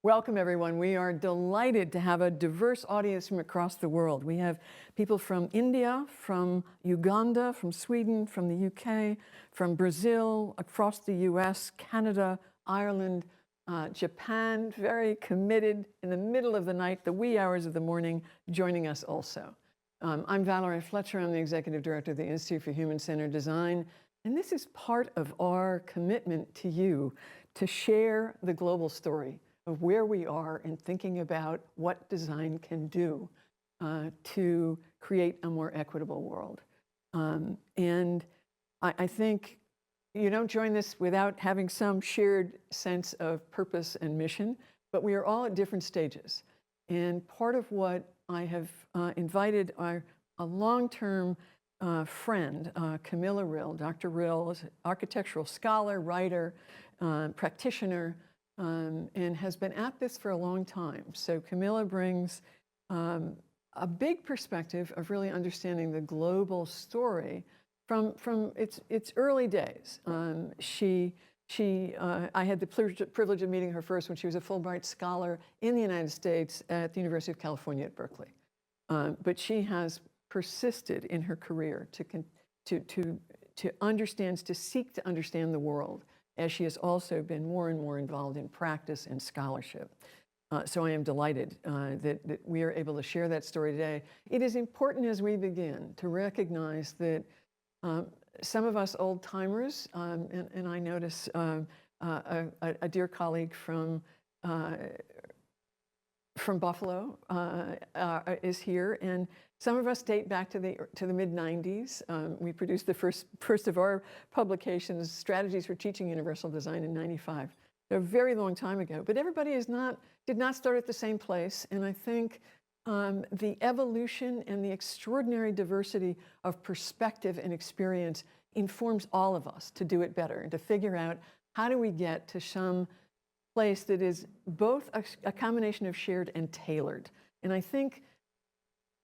Welcome, everyone. We are delighted to have a diverse audience from across the world. We have people from India, from Uganda, from Sweden, from the UK, from Brazil, across the US, Canada, Ireland, Japan, very committed in the middle of the night, the wee hours of the morning, joining us also. I'm Valerie Fletcher. I'm the Executive Director of the Institute for Human-Centered Design, and this is part of our commitment to you to share the global story of where we are in thinking about what design can do to create a more equitable world. And I think you don't join this without having some shared sense of purpose and mission, but we are all at different stages. And part of what I have invited a long-term friend, Camilla Ryhl. Dr. Ryhl is an architectural scholar, writer, practitioner, and has been at this for a long time. So Camilla brings a big perspective of really understanding the global story from its early days. I had the privilege of meeting her first when she was a Fulbright scholar in the United States at the University of California at Berkeley. But she has persisted in her career to seek to understand the world, as she has also been more and more involved in practice and scholarship. So I am delighted that we are able to share that story today. It is important as we begin to recognize that some of us old timers, and I notice a dear colleague from Buffalo is here, and some of us date back to the mid-90s. We produced the first of our publications, Strategies for Teaching Universal Design, in '95. A very long time ago, but everybody did not start at the same place, and I think the evolution and the extraordinary diversity of perspective and experience informs all of us to do it better and to figure out how do we get to some place that is both a combination of shared and tailored. And I think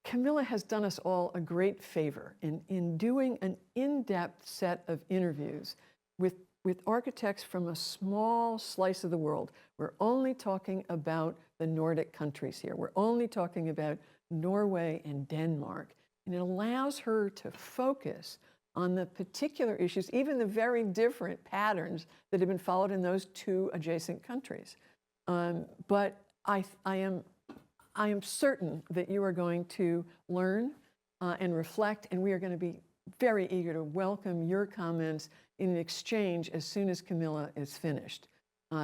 Camilla has done us all a great favor in doing an in-depth set of interviews with architects from a small slice of the world. We're only talking about the Nordic countries here. We're only talking about Norway and Denmark. And it allows her to focus on the particular issues, even the very different patterns that have been followed in those two adjacent countries. But I am certain that you are going to learn and reflect, and we are going to be very eager to welcome your comments in an exchange as soon as Camilla is finished.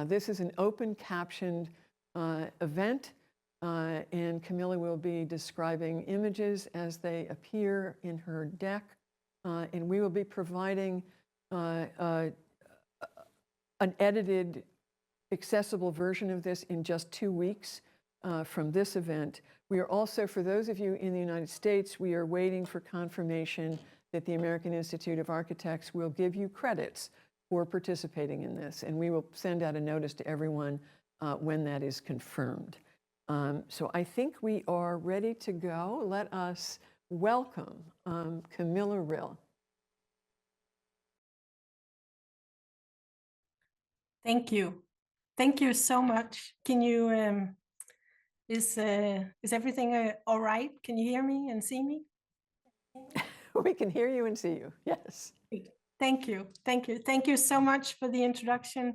This is an open captioned event, and Camilla will be describing images as they appear in her deck, and we will be providing an edited, accessible version of this in just 2 weeks from this event. We are also, for those of you in the United States, we are waiting for confirmation that the American Institute of Architects will give you credits for participating in this, and we will send out a notice to everyone when that is confirmed. So I think we are ready to go. Let us welcome Camilla Ryhl. Thank you. Thank you so much. Can you, is everything all right? Can you hear me and see me? We can hear you and see you, yes. Thank you. Thank you. Thank you so much for the introduction,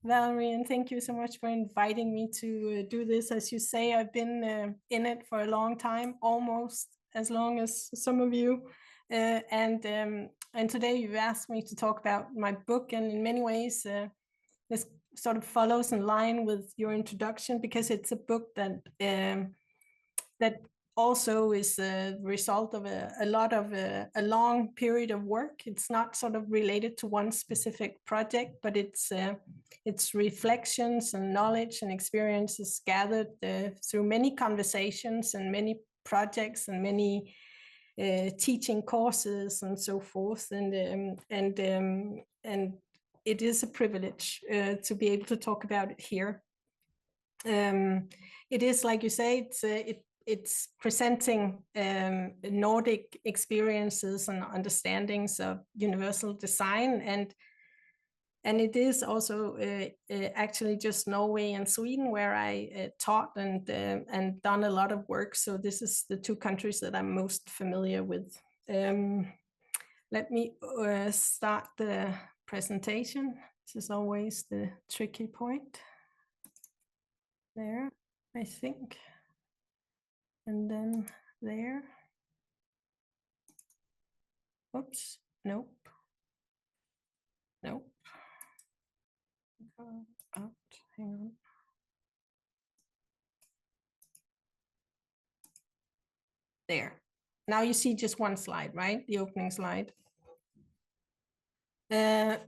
Valerie, and thank you so much for inviting me to do this. As you say, I've been in it for a long time, almost as long as some of you. And today you asked me to talk about my book, and in many ways, this sort of follows in line with your introduction, because it's a book that also is a result of a long period of work. It's not sort of related to one specific project, but it's reflections and knowledge and experiences gathered through many conversations and many projects and many teaching courses and so forth. And it is a privilege to be able to talk about it here. It is, like you say, it's presenting Nordic experiences and understandings of universal design. And And it is also actually just Norway and Sweden where I taught and done a lot of work. So this is the two countries that I'm most familiar with. Let me start the presentation. This is always the tricky point. There, I think. And then there. Oops, nope. Nope. Go out, hang on. There. Now you see just one slide, right? The opening slide. As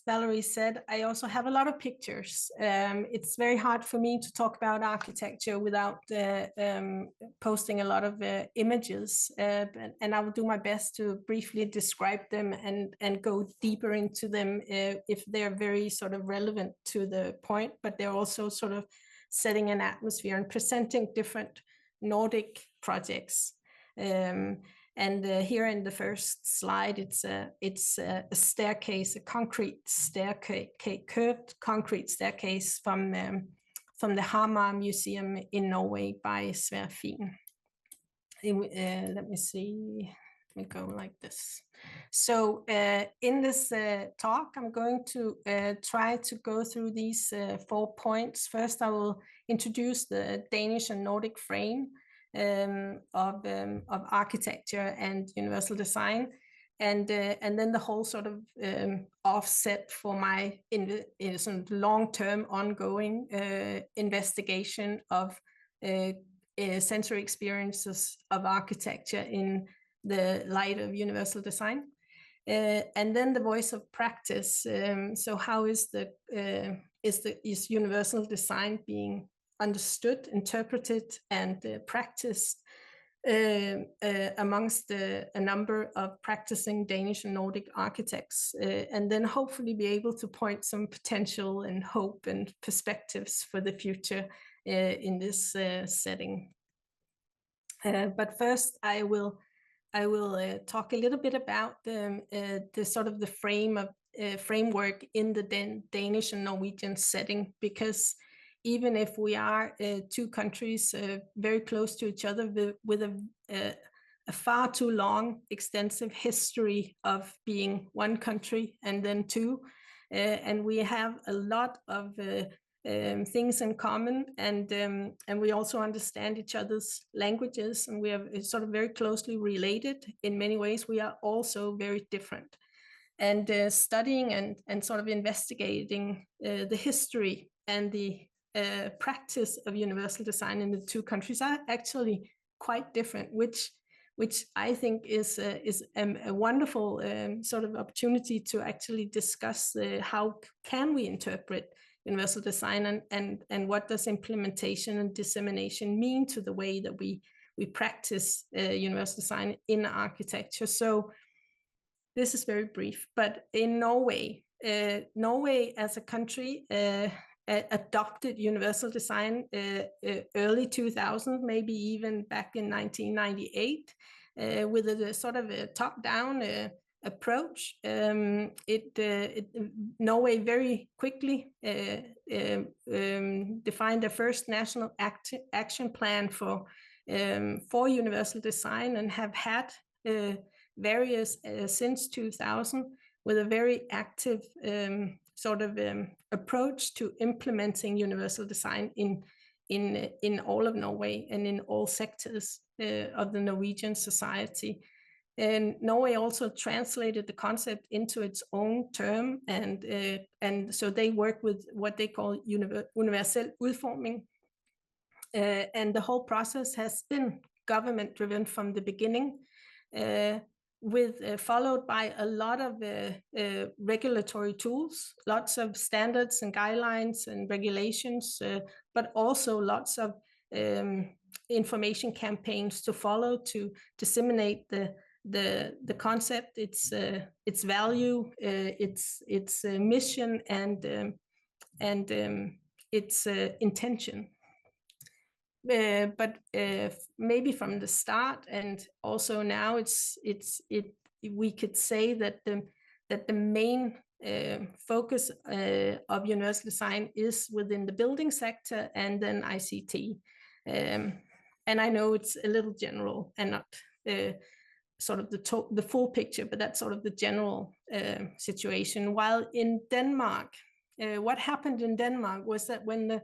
Valerie said, I also have a lot of pictures. It's very hard for me to talk about architecture without posting a lot of images, and I will do my best to briefly describe them and go deeper into them if they're very sort of relevant to the point, but they're also sort of setting an atmosphere and presenting different Nordic projects. And here in the first slide, it's a staircase, a concrete staircase, curved concrete staircase from the Hamar Museum in Norway by Sverre Fien. Let me see. Let me go like this. So in this talk, I'm going to try to go through these 4 points. First, I will introduce the Danish and Nordic frame of architecture and universal design, and then the whole sort of offset for my sort of long-term ongoing investigation of sensory experiences of architecture in the light of universal design, and then the voice of practice. So how is universal design being understood, interpreted, and practiced amongst a number of practicing Danish and Nordic architects, and then hopefully be able to point some potential and hope and perspectives for the future in this setting. But first, I will talk a little bit about the sort of the framework in the Danish and Norwegian setting, because even if we are two countries very close to each other with a far too long, extensive history of being one country and then two, and we have a lot of things in common, and we also understand each other's languages, and we are sort of very closely related in many ways. We are also very different, and studying and sort of investigating the history and the practice of universal design in the two countries are actually quite different, which I think is a wonderful sort of opportunity to actually discuss how can we interpret universal design, and what does implementation and dissemination mean to the way that we practice universal design in architecture. So this is very brief, but in Norway, Norway as a country adopted universal design early 2000, maybe even back in 1998, with a sort of a top-down approach. Norway very quickly defined a first national action plan for universal design, and have had various since 2000, with a very active sort of approach to implementing universal design in all of Norway and in all sectors of the Norwegian society. And Norway also translated the concept into its own term, and so they work with what they call universel udforming, and the whole process has been government driven from the beginning, followed by a lot of regulatory tools, lots of standards and guidelines and regulations, but also lots of information campaigns to follow to disseminate the concept, its value, its mission, and its intention. But maybe from the start and also now, we could say that the main focus of universal design is within the building sector and then ICT. And I know it's a little general and not sort of the full picture, but that's sort of the general situation. While in Denmark, what happened in Denmark was that when the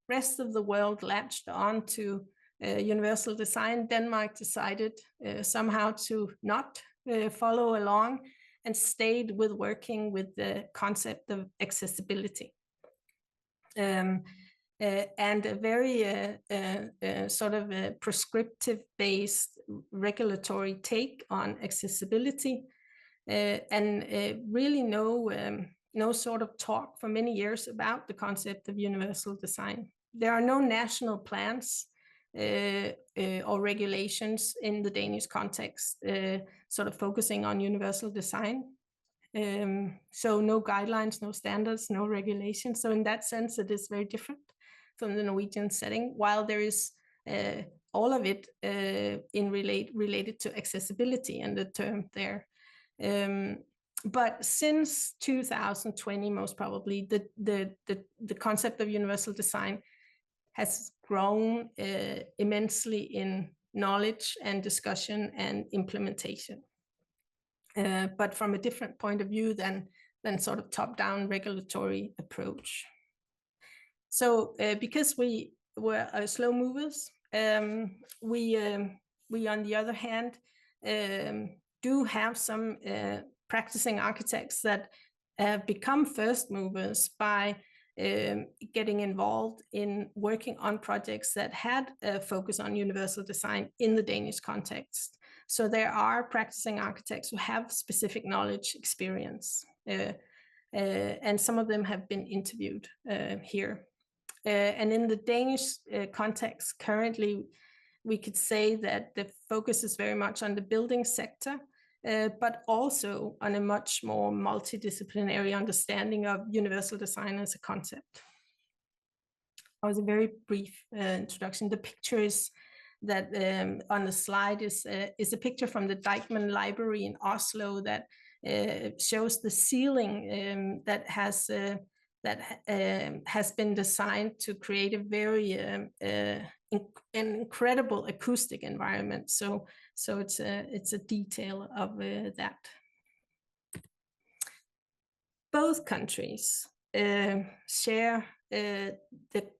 rest of the world latched on to universal design, Denmark decided somehow to not follow along and stayed with working with the concept of accessibility. And a very sort of a prescriptive-based regulatory take on accessibility, and really no sort of talk for many years about the concept of universal design. There are no national plans or regulations in the Danish context, sort of focusing on universal design. So no guidelines, no standards, no regulations. So in that sense, it is very different from the Norwegian setting, while there is all of it related to accessibility and the term there. But since 2020, most probably, the concept of universal design has grown immensely in knowledge and discussion and implementation. But from a different point of view than sort of top-down regulatory approach. So because we were slow movers, we on the other hand do have some practicing architects that have become first movers by getting involved in working on projects that had a focus on universal design in the Danish context. So there are practicing architects who have specific knowledge, experience, and some of them have been interviewed here. And in the Danish context, currently, we could say that the focus is very much on the building sector, but also on a much more multidisciplinary understanding of universal design as a concept. That was a very brief introduction. The picture is that on the slide is a picture from the Deichman Library in Oslo that shows the ceiling that has been designed to create a very an incredible acoustic environment. So it's a detail of that. Both countries share the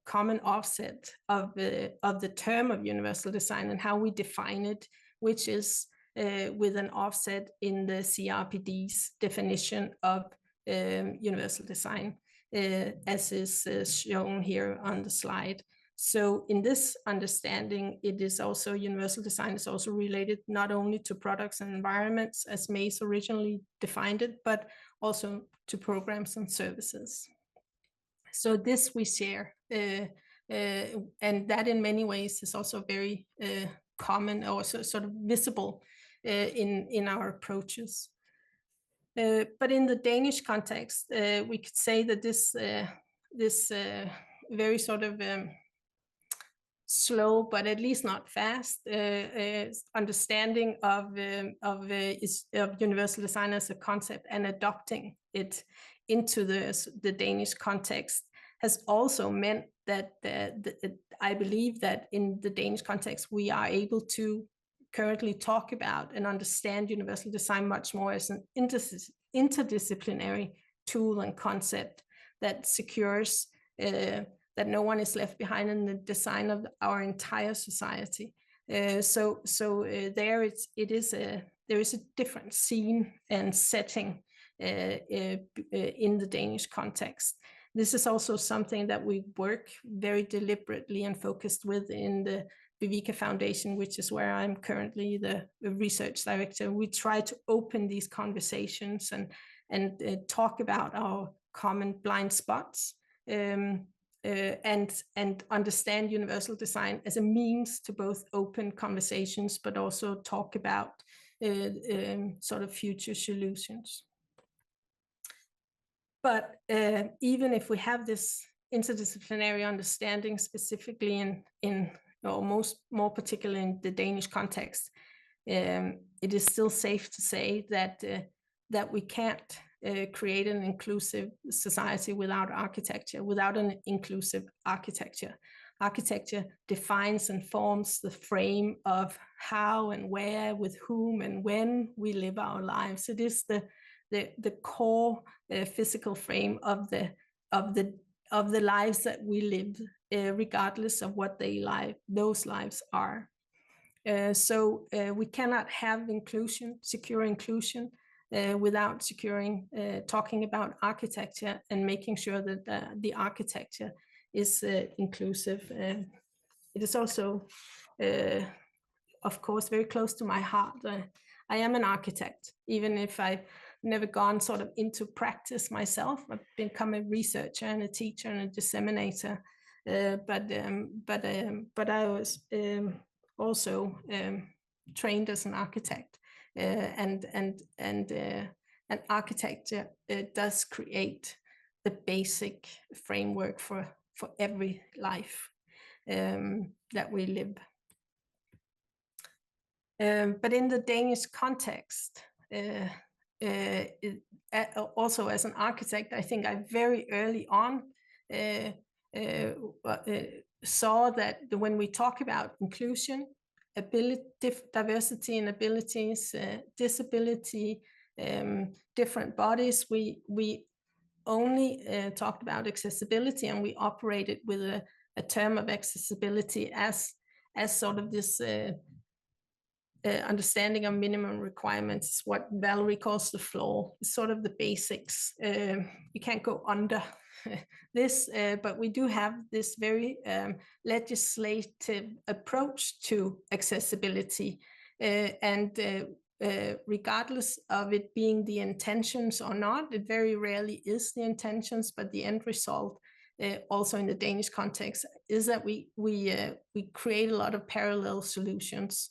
common offset of the term of universal design and how we define it, which is with an offset in the CRPD's definition of universal design, as is shown here on the slide. So in this understanding, it is also universal design is also related not only to products and environments as Mays originally defined it, but also to programs and services. So this we share, and that in many ways is also very common, also sort of visible in our approaches. But in the Danish context, we could say that this very sort of slow, but at least not fast, understanding of universal design as a concept and adopting it into the Danish context has also meant that I believe that in the Danish context, we are able to currently talk about and understand universal design much more as an interdisciplinary tool and concept that secures that no one is left behind in the design of our entire society. So there is a different scene and setting in the Danish context. This is also something that we work very deliberately and focused with in the Viveka Foundation, which is where I'm currently the research director. We try to open these conversations and talk about our common blind spots and understand universal design as a means to both open conversations, but also talk about sort of future solutions. But even if we have this interdisciplinary understanding, specifically or more particularly in the Danish context, it is still safe to say that we can't create an inclusive society without architecture, without an inclusive architecture. Architecture defines and forms the frame of how and where, with whom and when we live our lives. It is the core physical frame of the lives that we live, regardless of what those lives are. So we cannot have inclusion, secure inclusion, without talking about architecture and making sure that the architecture is inclusive. It is also, of course, very close to my heart. I am an architect, even if I've never gone sort of into practice myself. I've become a researcher and a teacher and a disseminator, but I was also trained as an architect, and architecture does create the basic framework for every life that we live. But in the Danish context, also as an architect, I think I very early on saw that when we talk about inclusion, diversity and abilities, disability, different bodies, we only talked about accessibility, and we operated with a term of accessibility as sort of this understanding of minimum requirements, what Valerie calls the floor, sort of the basics. You can't go under this, but we do have this very legislative approach to accessibility, and regardless of it being the intentions or not, it very rarely is the intentions, but the end result, also in the Danish context, is that we create a lot of parallel solutions,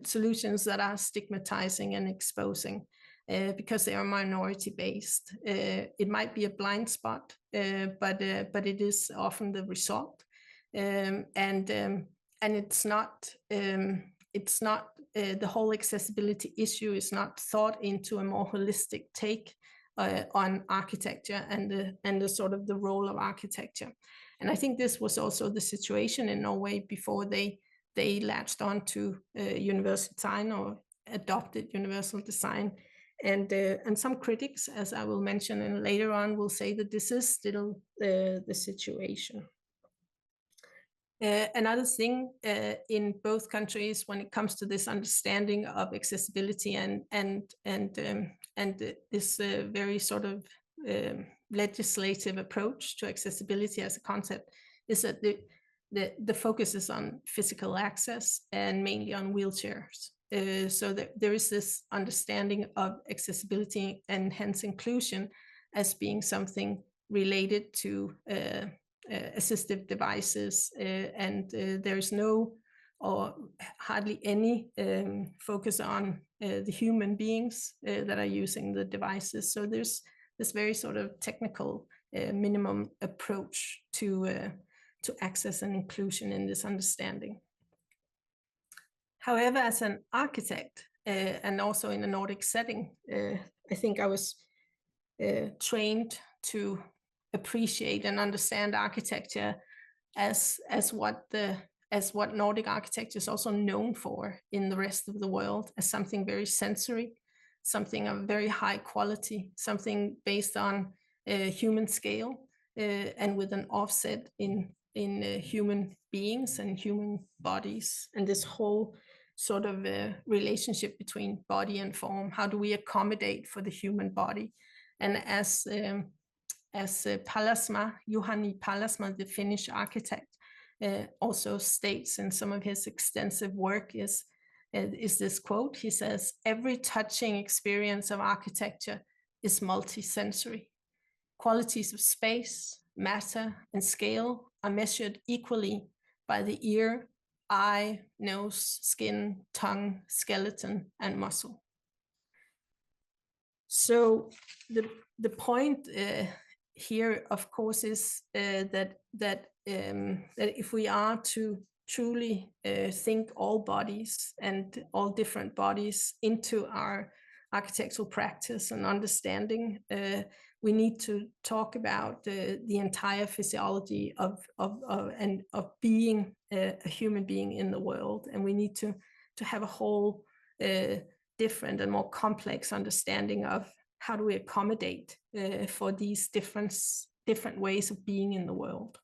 solutions that are stigmatizing and exposing, because they are minority based. It might be a blind spot, but it is often the result, and it's not the whole accessibility issue is not thought into a more holistic take on architecture and the sort of the role of architecture. And I think this was also the situation in Norway before they latched on to universal design or adopted universal design. And some critics, as I will mention and later on, will say that this is still the situation. Another thing in both countries when it comes to this understanding of accessibility and this very sort of legislative approach to accessibility as a concept is that the focus is on physical access and mainly on wheelchairs. So there is this understanding of accessibility and hence inclusion as being something related to assistive devices, and there is no or hardly any focus on the human beings that are using the devices. So there's this very sort of technical minimum approach to access and inclusion in this understanding. However, as an architect and also in a Nordic setting, I think I was trained to appreciate and understand architecture as what Nordic architecture is also known for in the rest of the world, as something very sensory, something of very high quality, something based on human scale and with an offset in human beings and human bodies, and this whole sort of relationship between body and form. How do we accommodate for the human body? And as Pallasmaa, Juhani Pallasmaa, the Finnish architect, also states in some of his extensive work is this quote. He says, "Every touching experience of architecture is multisensory. Qualities of space, matter, and scale are measured equally by the ear, eye, nose, skin, tongue, skeleton, and muscle." So the point here, of course, is that if we are to truly think all bodies and all different bodies into our architectural practice and understanding. We need to talk about the entire physiology of being a human being in the world, and we need to have a whole different and more complex understanding of how do we accommodate for these different ways of being in the world.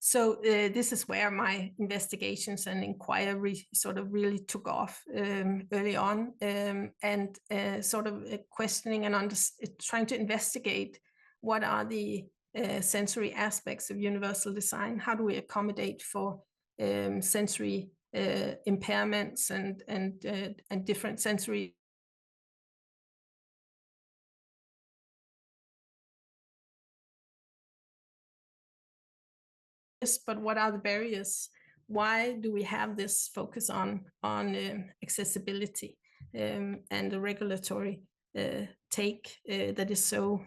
So this is where my investigations and inquiry sort of really took off early on, and sort of questioning and trying to investigate what are the sensory aspects of universal design. How do we accommodate for sensory impairments and different sensory but what are the barriers? Why do we have this focus on accessibility and the regulatory take that is so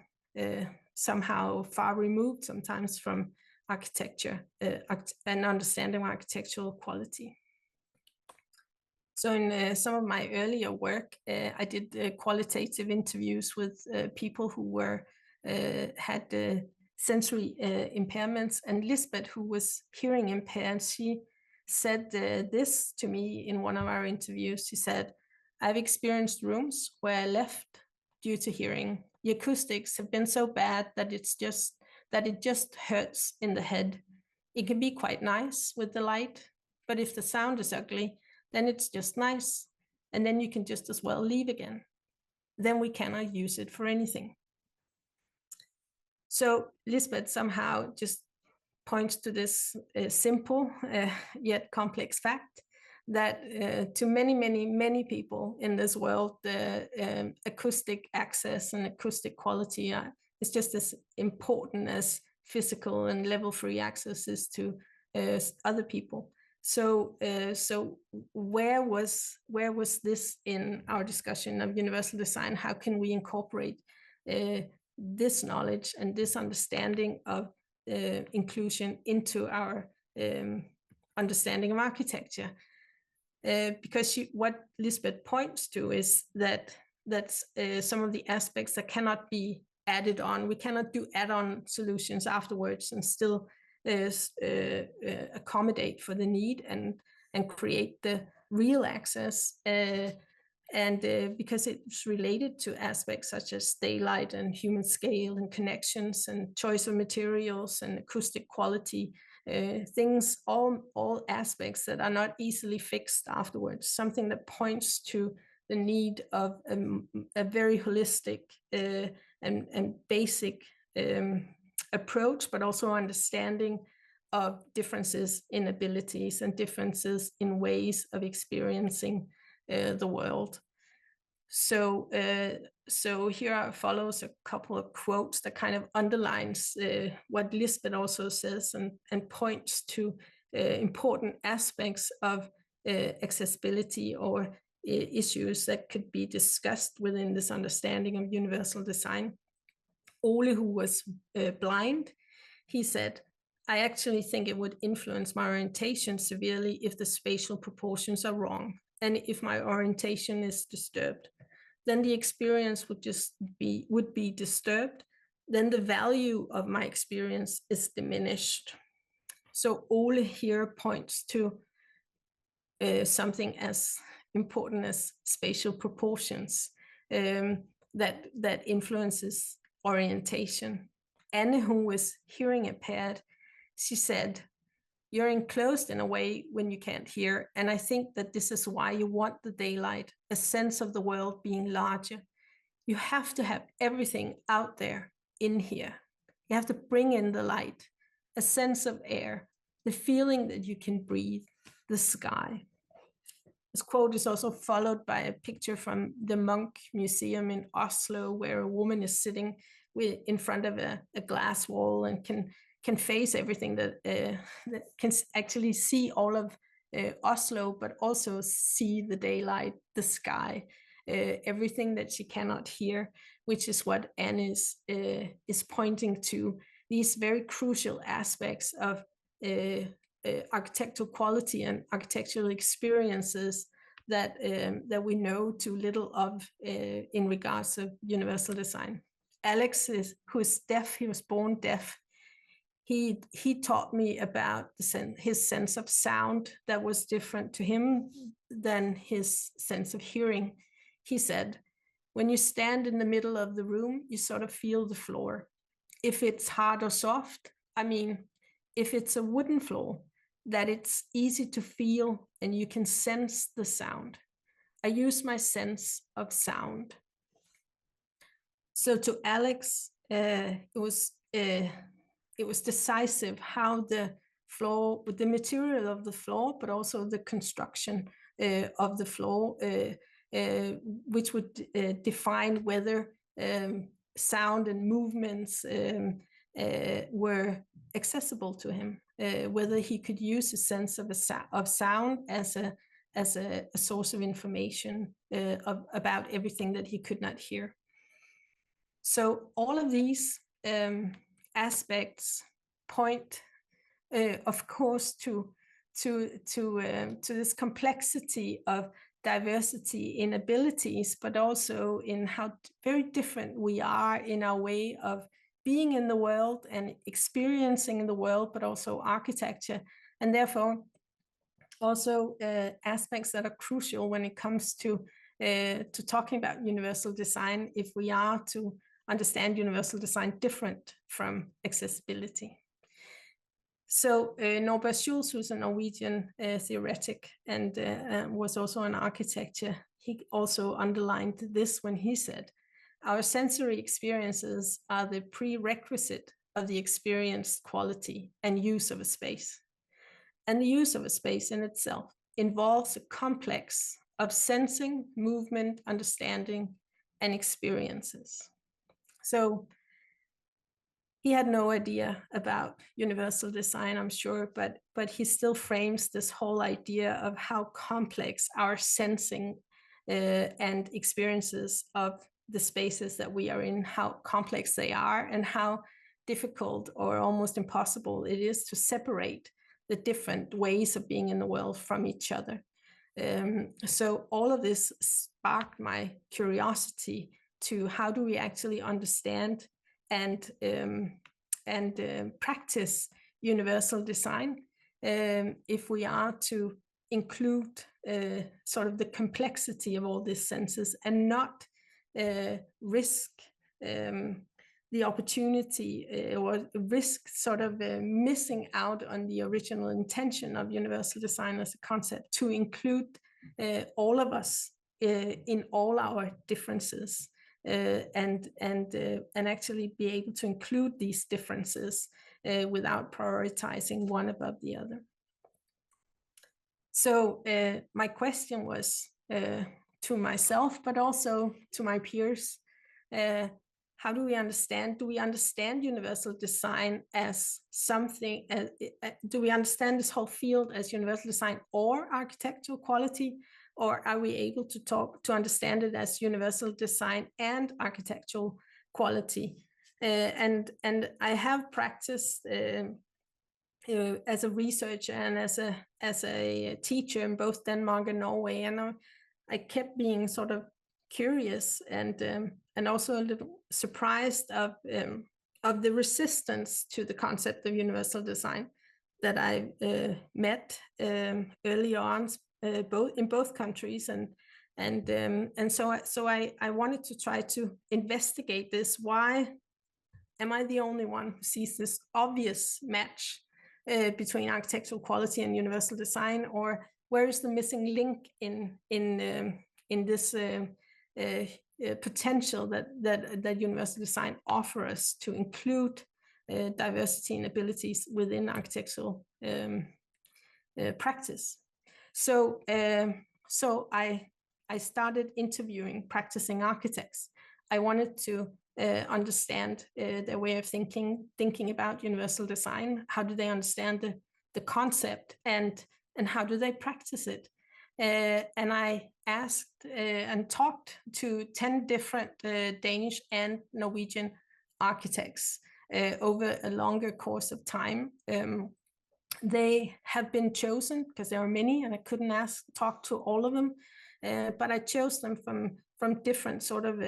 somehow far removed sometimes from architecture and understanding architectural quality? So in some of my earlier work, I did qualitative interviews with people who had sensory impairments, and Lisbeth, who was hearing impaired, she said this to me in one of our interviews. She said, "I've experienced rooms where I left due to hearing. The acoustics have been so bad that it just hurts in the head. It can be quite nice with the light, but if the sound is ugly, then it's just nice, and then you can just as well leave again. Then we cannot use it for anything." So Lisbeth somehow just points to this simple yet complex fact that to many people in this world, the acoustic access and acoustic quality is just as important as physical and level-free access is to other people. So where was this in our discussion of universal design? How can we incorporate this knowledge and this understanding of inclusion into our understanding of architecture? Because what Lisbeth points to is that that's some of the aspects that cannot be added on. We cannot do add-on solutions afterwards and still accommodate for the need and create the real access. Because it's related to aspects such as daylight and human scale and connections and choice of materials and acoustic quality, things, all aspects that are not easily fixed afterwards, something that points to the need of a very holistic and basic approach, but also understanding of differences in abilities and differences in ways of experiencing the world. So here follows a couple of quotes that kind of underlines what Lisbeth also says and points to important aspects of accessibility or issues that could be discussed within this understanding of universal design. Ole, who was blind, he said, "I actually think it would influence my orientation severely if the spatial proportions are wrong, and if my orientation is disturbed. Then the experience would be disturbed. Then the value of my experience is diminished." So Ole here points to something as important as spatial proportions that influences orientation. Anne, who was hearing impaired, she said, "You're enclosed in a way when you can't hear, and I think that this is why you want the daylight, a sense of the world being larger. You have to have everything out there in here. You have to bring in the light, a sense of air, the feeling that you can breathe, the sky." This quote is also followed by a picture from the Munch Museum in Oslo, where a woman is sitting in front of a glass wall and can face everything that can actually see all of Oslo, but also see the daylight, the sky, everything that she cannot hear, which is what Anne is pointing to, these very crucial aspects of architectural quality and architectural experiences that we know too little of in regards to universal design. Alex, who is deaf, he was born deaf. He taught me about his sense of sound that was different to him than his sense of hearing. He said, when you stand in the middle of the room, you sort of feel the floor. If it's hard or soft, I mean, if it's a wooden floor, that it's easy to feel and you can sense the sound. I use my sense of sound. So to Alex, it was decisive how the floor, with the material of the floor, but also the construction of the floor, which would define whether sound and movements were accessible to him, whether he could use his sense of sound as a source of information about everything that he could not hear. So all of these aspects point, of course, to this complexity of diversity in abilities, but also in how very different we are in our way of being in the world and experiencing the world, but also architecture, and therefore also aspects that are crucial when it comes to talking about universal design, if we are to understand universal design different from accessibility. So Norbert Schulz, who's a Norwegian theoretic and was also an architecture, he also underlined this when he said, our sensory experiences are the prerequisite of the experienced quality and use of a space. And the use of a space in itself involves a complex of sensing, movement, understanding, and experiences. So he had no idea about universal design, I'm sure, but he still frames this whole idea of how complex our sensing and experiences of the spaces that we are in, how complex they are, and how difficult or almost impossible it is to separate the different ways of being in the world from each other. So all of this sparked my curiosity to how do we actually understand and practice universal design if we are to include sort of the complexity of all these senses and not risk the opportunity or risk sort of missing out on the original intention of universal design as a concept to include all of us in all our differences. And actually be able to include these differences without prioritizing one above the other. So my question was to myself, but also to my peers, how do we understand? Do we understand universal design as something, do we understand this whole field as universal design or architectural quality? Or are we able to understand it as universal design and architectural quality? And I have practiced as a researcher and as a teacher in both Denmark and Norway, and I kept being sort of curious and also a little surprised of the resistance to the concept of universal design that I met early on. In both countries, and so I wanted to try to investigate this. Why am I the only one who sees this obvious match between architectural quality and universal design, or where is the missing link in this potential that universal design offers us to include diversity and abilities within architectural practice? So I started interviewing practicing architects. I wanted to understand their way of thinking about universal design. How do they understand the concept, and how do they practice it? And I asked and talked to 10 different Danish and Norwegian architects over a longer course of time. They have been chosen because there are many, and I couldn't talk to all of them. but I chose them from different sort of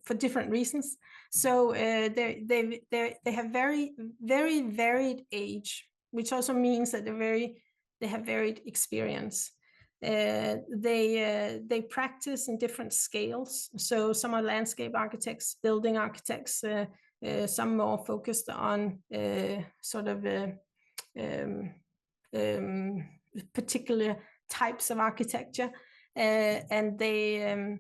for different reasons. So they have very varied age, which also means that they have varied experience. They practice in different scales. So some are landscape architects, building architects, some more focused on sort of particular types of architecture, and they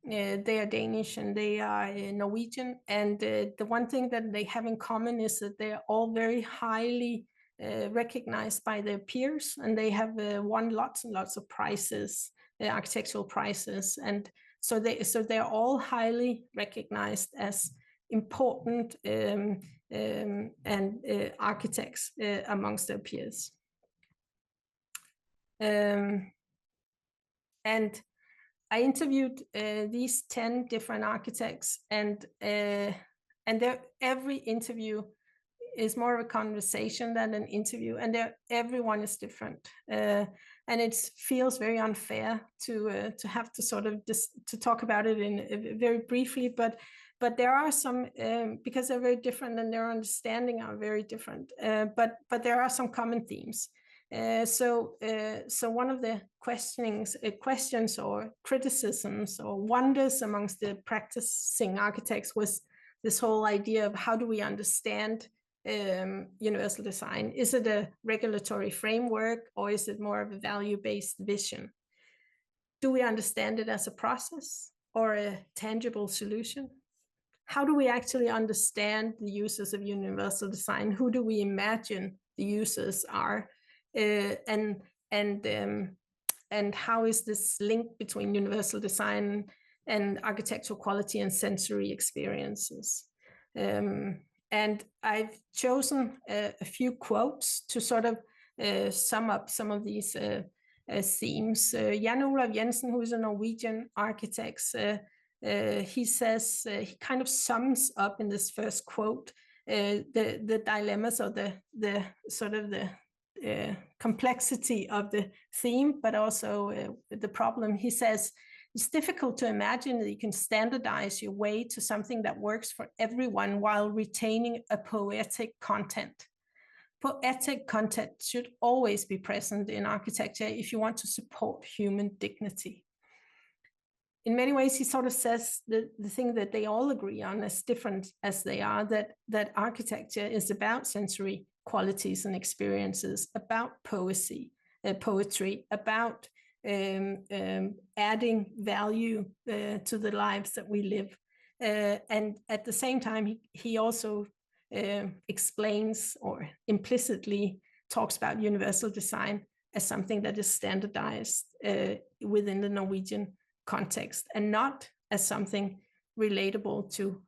are Danish and they are Norwegian. And the one thing that they have in common is that they are all very highly recognized by their peers, and they have won lots and lots of prizes, architectural prizes, and so they're all highly recognized as important architects amongst their peers. And I interviewed these 10 different architects, and every interview is more of a conversation than an interview, and everyone is different, and it feels very unfair to have to sort of to talk about it in very briefly, but there are some because they're very different and their understanding are very different, but there are some common themes. So one of the questions or criticisms or wonders amongst the practicing architects was this whole idea of how do we understand universal design? Is it a regulatory framework, or is it more of a value-based vision? Do we understand it as a process or a tangible solution? How do we actually understand the users of universal design? Who do we imagine the users are? And how is this link between universal design and architectural quality and sensory experiences? And I've chosen a few quotes to sort of sum up some of these themes. Jan Olav Jensen, who is a Norwegian architect, he says, he kind of sums up in this first quote the dilemmas or the sort of the complexity of the theme, but also the problem. He says, it's difficult to imagine that you can standardize your way to something that works for everyone while retaining a poetic content. Poetic content should always be present in architecture if you want to support human dignity. In many ways, he sort of says the thing that they all agree on, as different as they are, that architecture is about sensory qualities and experiences, about poetry, about adding value to the lives that we live. And at the same time, he also explains or implicitly talks about universal design as something that is standardized within the Norwegian context, and not as something relatable to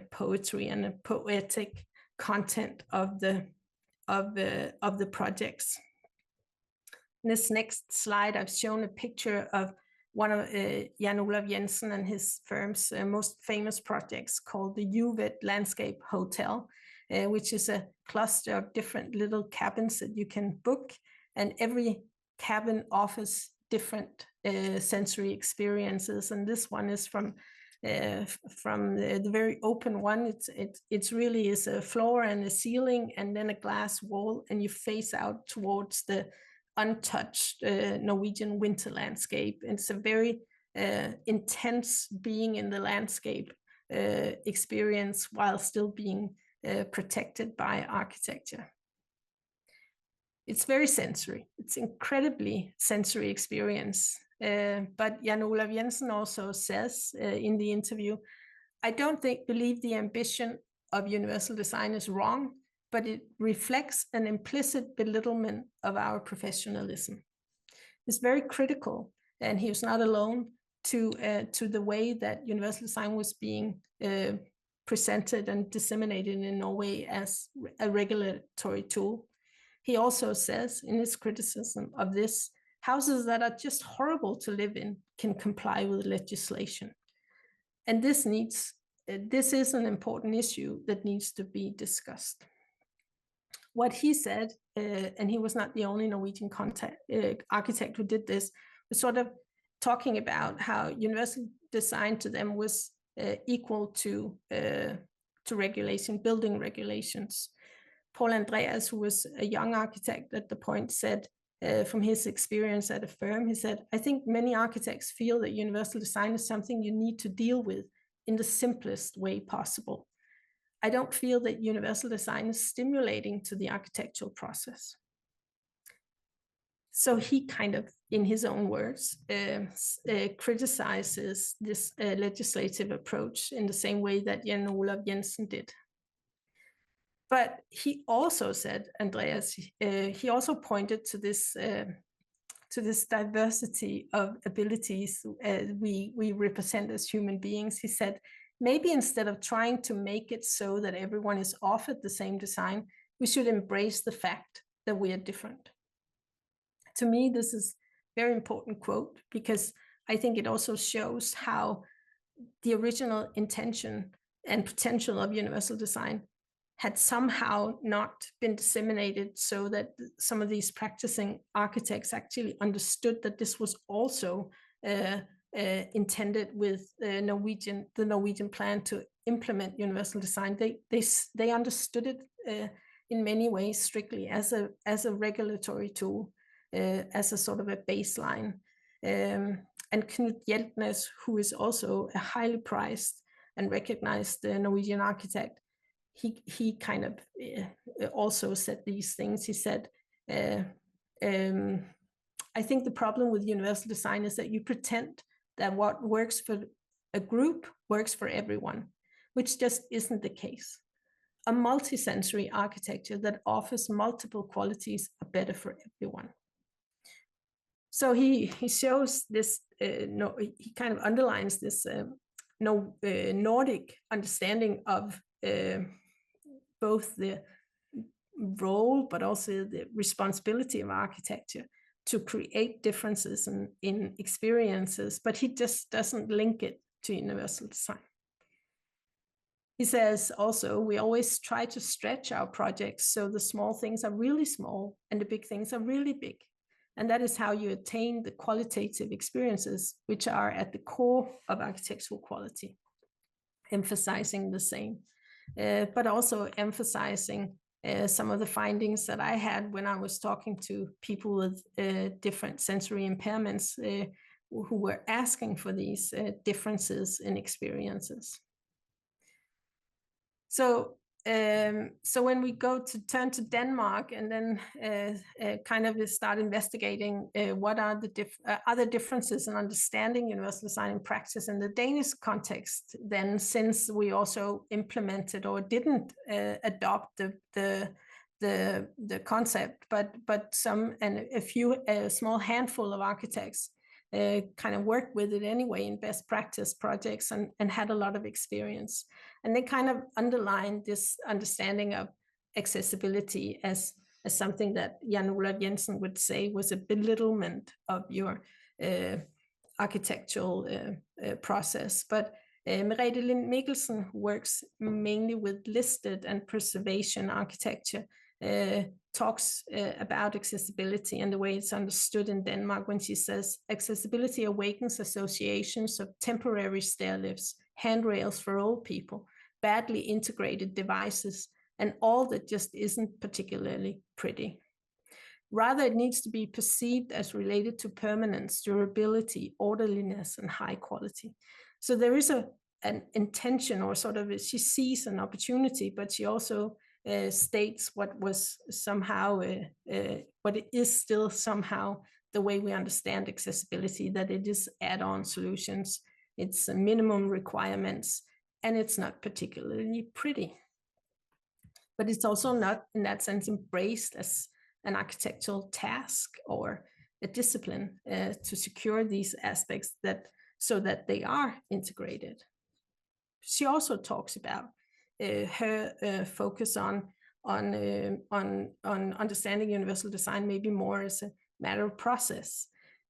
poetry and a poetic content of the projects. In this next slide, I've shown a picture of one of Jan Olav Jensen and his firm's most famous projects, called the Juvet Landscape Hotel, which is a cluster of different little cabins that you can book, and every cabin offers different sensory experiences. And this one is from the very open one. It's really is a floor and a ceiling and then a glass wall, and you face out towards the untouched Norwegian winter landscape. And it's a very intense being in the landscape experience while still being protected by architecture. It's very sensory. It's incredibly sensory experience. But Jan Olav Jensen also says in the interview, I don't believe the ambition of universal design is wrong, but it reflects an implicit belittlement of our professionalism. It's very critical, and he was not alone, to the way that universal design was being presented and disseminated in Norway as a regulatory tool. He also says in his criticism of this, houses that are just horrible to live in can comply with legislation. And this is an important issue that needs to be discussed. What he said and he was not the only Norwegian architect who did this, was sort of talking about how universal design to them was equal to regulation, building regulations. Paul Andreas, who was a young architect at the point, said, from his experience at a firm, he said, I think many architects feel that universal design is something you need to deal with in the simplest way possible. I don't feel that universal design is stimulating to the architectural process. So he kind of, in his own words, criticizes this legislative approach in the same way that Jan Olav Jensen did. But he also said, Andreas, he also pointed to this diversity of abilities we represent as human beings. He said, maybe instead of trying to make it so that everyone is offered the same design, we should embrace the fact that we are different. To me, this is a very important quote, because I think it also shows how the original intention and potential of universal design had somehow not been disseminated, so that some of these practicing architects actually understood that this was also intended with the Norwegian plan to implement universal design. They understood it in many ways strictly as a regulatory tool, as a sort of a baseline. And Knut Hjeltnes, who is also a highly prized and recognized Norwegian architect, he kind of also said these things. He said, I think the problem with universal design is that you pretend that what works for a group works for everyone, which just isn't the case. A multisensory architecture that offers multiple qualities are better for everyone. So he shows this, he kind of underlines this Nordic understanding of both the role, but also the responsibility of architecture to create differences in experiences, but he just doesn't link it to universal design. He says also, we always try to stretch our projects so the small things are really small and the big things are really big. And that is how you attain the qualitative experiences, which are at the core of architectural quality, emphasizing the same, but also emphasizing some of the findings that I had when I was talking to people with different sensory impairments who were asking for these differences in experiences. So when we turn to Denmark and then kind of start investigating what are the other differences in understanding universal design in practice in the Danish context, then since we also implemented or didn't adopt the concept, but some and a small handful of architects kind of worked with it anyway in best practice projects and had a lot of experience. And they kind of underlined this understanding of accessibility as something that Jan Olav Jensen would say was a belittlement of your architectural process. But Merete Lind Mikkelsen, who works mainly with listed and preservation architecture, talks about accessibility and the way it's understood in Denmark when she says, accessibility awakens associations of temporary stair lifts, handrails for old people, badly integrated devices, and all that just isn't particularly pretty. Rather, it needs to be perceived as related to permanence, durability, orderliness, and high quality. So there is an intention, or sort of she sees an opportunity, but she also states what was somehow, what it is still somehow the way we understand accessibility, that it is add-on solutions, it's minimum requirements, and it's not particularly pretty. But it's also not, in that sense, embraced as an architectural task or a discipline to secure these aspects so that they are integrated. She also talks about her focus on understanding universal design maybe more as a matter of process.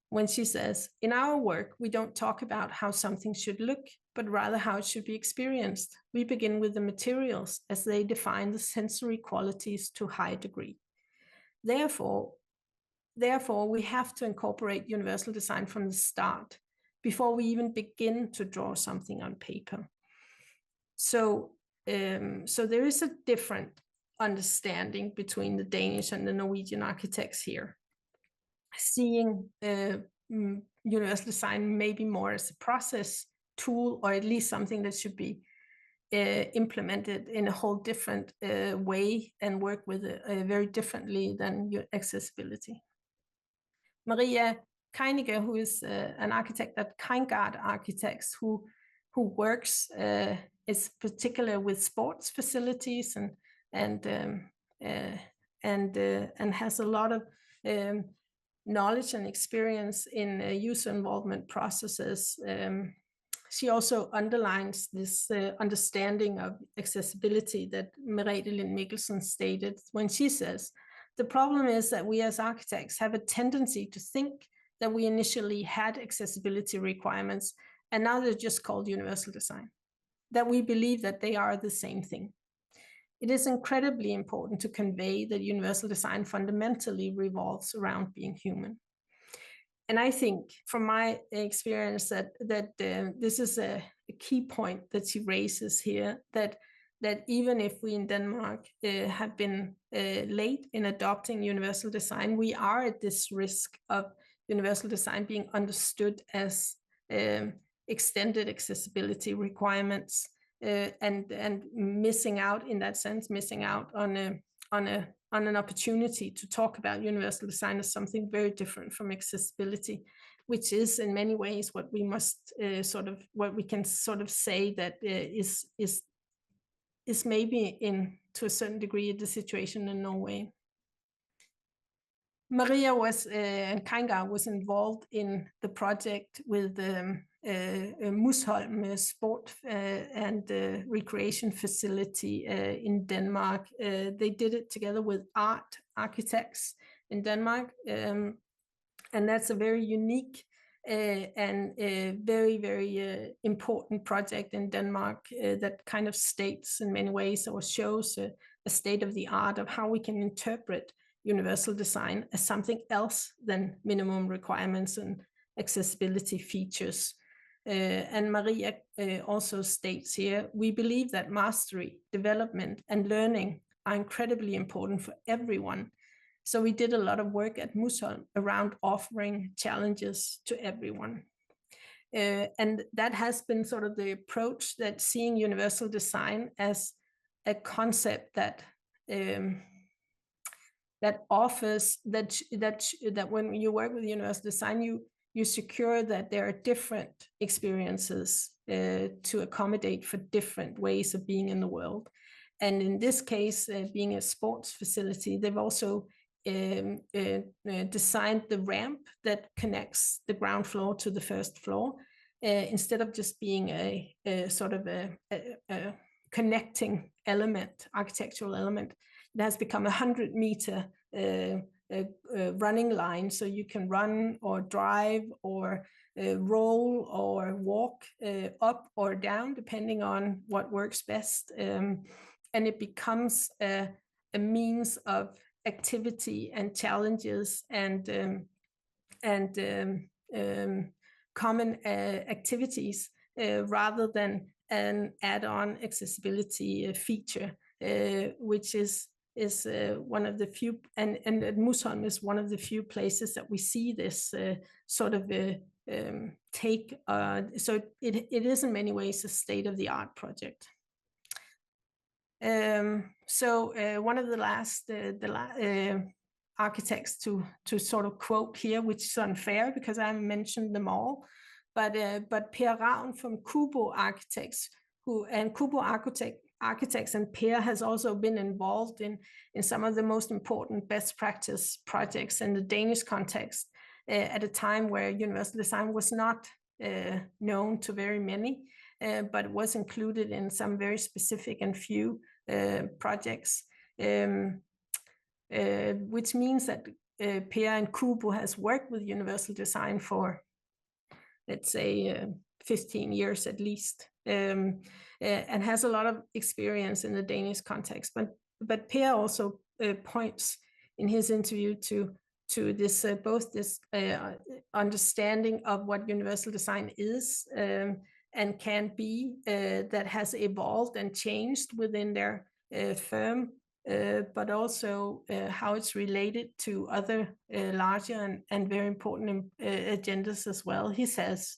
When she says, in our work, we don't talk about how something should look, but rather how it should be experienced. We begin with the materials as they define the sensory qualities to a high degree. Therefore, we have to incorporate universal design from the start before we even begin to draw something on paper. So there is a different understanding between the Danish and the Norwegian architects here, seeing universal design maybe more as a process tool, or at least something that should be implemented in a whole different way and work with it very differently than your accessibility. Maria Keinige, who is an architect at Keingard Architects, who works is particular with sports facilities and has a lot of knowledge and experience in user involvement processes. She also underlines this understanding of accessibility that Merete Lind Mikkelsen stated when she says, the problem is that we as architects have a tendency to think that we initially had accessibility requirements and now they're just called universal design, that we believe that they are the same thing. It is incredibly important to convey that universal design fundamentally revolves around being human. And I think from my experience that this is a key point that she raises here, that even if we in Denmark have been late in adopting universal design, we are at this risk of universal design being understood as extended accessibility requirements and missing out in that sense, missing out on an opportunity to talk about universal design as something very different from accessibility, which is in many ways what we must what we can sort of say that is maybe to a certain degree the situation in Norway. Maria and Keingard was involved in the project with Musholm sport and recreation facility in Denmark. They did it together with art architects in Denmark, and that's a very unique and very, very important project in Denmark that kind of states in many ways or shows a state of the art of how we can interpret universal design as something else than minimum requirements and accessibility features. And Maria also states here, we believe that mastery, development, and learning are incredibly important for everyone. So we did a lot of work at Musholm around offering challenges to everyone. And that has been sort of the approach, that seeing universal design as a concept that offers that when you work with universal design, you secure that there are different experiences to accommodate for different ways of being in the world. And in this case, being a sports facility, they've also designed the ramp that connects the ground floor to the first floor, instead of just being a sort of a connecting element, architectural element. It has become 100-meter running line, so you can run or drive or roll or walk up or down, depending on what works best. And it becomes a means of activity and challenges and common activities rather than an add-on accessibility feature, which is one of the few, and at Musholm is one of the few places that we see this sort of take. So it is in many ways a state-of-the-art project. So one of the last architects to sort of quote here, which is unfair because I haven't mentioned them all, but Per Ravn from Kubo Architects, Kubo Architects, and Per has also been involved in some of the most important best practice projects in the Danish context at a time where universal design was not known to very many, but was included in some very specific and few projects, which means that Per and Kubo has worked with universal design for, let's say, 15 years at least, and has a lot of experience in the Danish context. But Per also points in his interview to this both this understanding of what universal design is and can be, that has evolved and changed within their firm, but also how it's related to other larger and very important agendas as well. He says,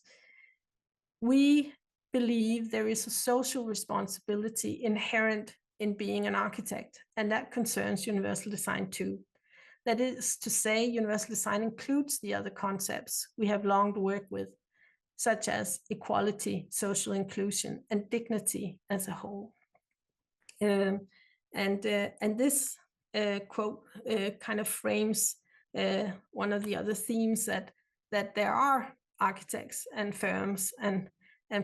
we believe there is a social responsibility inherent in being an architect, and that concerns universal design too. That is to say, universal design includes the other concepts we have long worked with, such as equality, social inclusion, and dignity as a whole. And this quote kind of frames one of the other themes that there are architects and firms and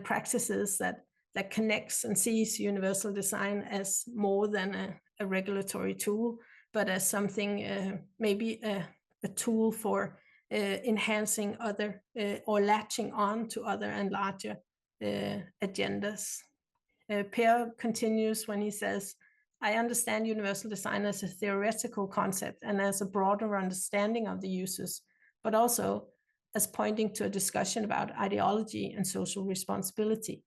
practices that connects and sees universal design as more than a regulatory tool, but as something, maybe a tool for enhancing other or latching on to other and larger agendas. Per continues when he says, I understand universal design as a theoretical concept and as a broader understanding of the uses, but also as pointing to a discussion about ideology and social responsibility.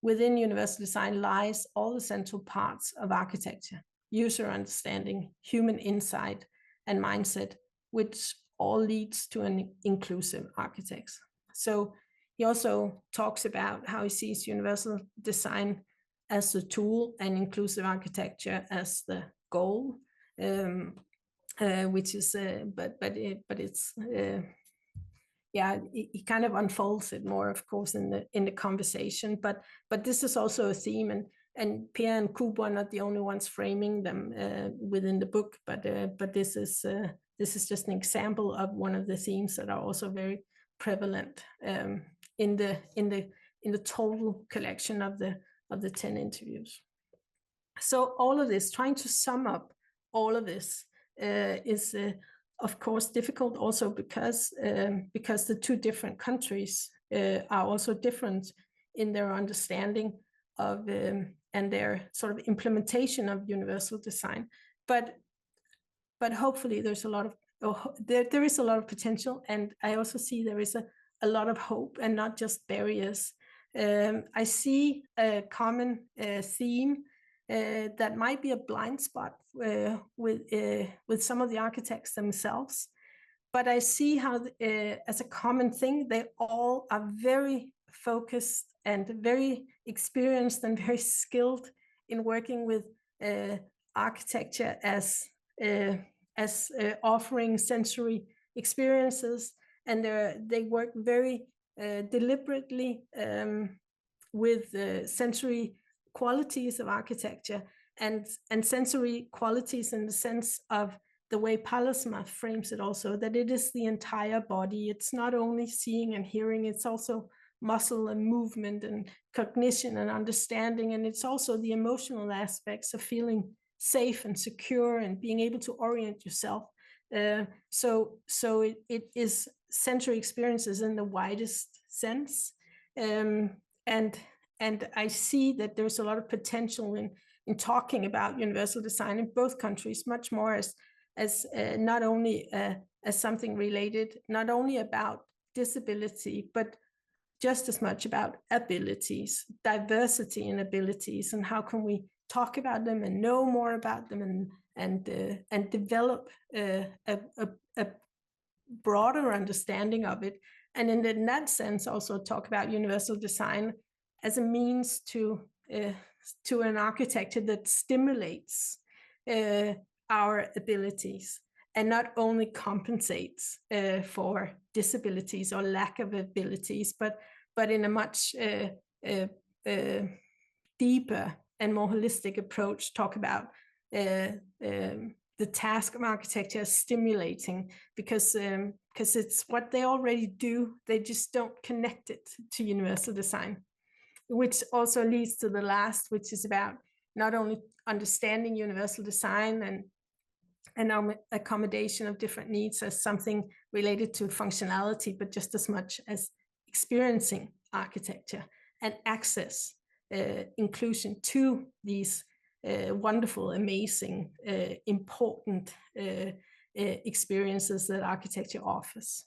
Within universal design lies all the central parts of architecture: user understanding, human insight, and mindset, which all leads to an inclusive architects. So he also talks about how he sees universal design as the tool and inclusive architecture as the goal, which is, yeah, he kind of unfolds it more, of course, in the conversation. But this is also a theme, and Per and Kubo are not the only ones framing them within the book. But this is just an example of one of the themes that are also very prevalent in the total collection of the 10 interviews. So all of this, trying to sum up all of this, is of course difficult also because the two different countries are also different in their understanding of and their sort of implementation of universal design. But hopefully there's a lot of there is a lot of potential, and I also see there is a lot of hope and not just barriers. I see a common theme that might be a blind spot with some of the architects themselves, but I see how as a common thing, they all are very focused and very experienced and very skilled in working with architecture as offering sensory experiences, and they work very deliberately with sensory qualities of architecture and sensory qualities in the sense of the way Pallasmaa frames it also, that it is the entire body. It's not only seeing and hearing, it's also muscle and movement and cognition and understanding, and it's also the emotional aspects of feeling safe and secure and being able to orient yourself. So it is sensory experiences in the widest sense, and I see that there's a lot of potential in talking about universal design in both countries, much more as not only as something related, not only about disability, but just as much about abilities, diversity in abilities, and how can we talk about them and know more about them and develop a broader understanding of it. And in that sense, also talk about universal design as a means to an architecture that stimulates our abilities and not only compensates for disabilities or lack of abilities, but in a much deeper and more holistic approach, talk about the task of architecture as stimulating, because it's what they already do. They just don't connect it to universal design, which also leads to the last, which is about not only understanding universal design and accommodation of different needs as something related to functionality, but just as much as experiencing architecture and access, inclusion to these wonderful, amazing, important experiences that architecture offers.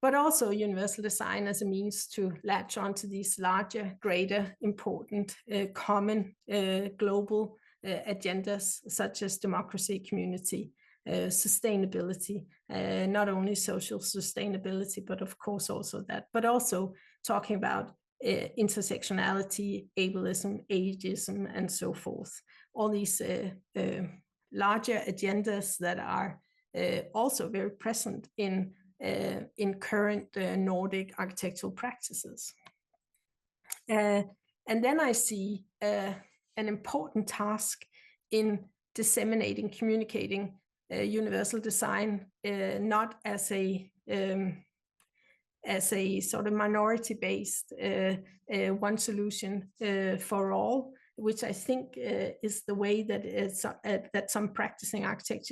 But also universal design as a means to latch onto these larger, greater, important, common global agendas such as democracy, community, sustainability, not only social sustainability, but of course also that, but also talking about intersectionality, ableism, ageism, and so forth. All these larger agendas that are also very present in current Nordic architectural practices. And then I see an important task in disseminating, communicating universal design, not as a sort of minority-based one solution for all, which I think is the way that that some practicing architects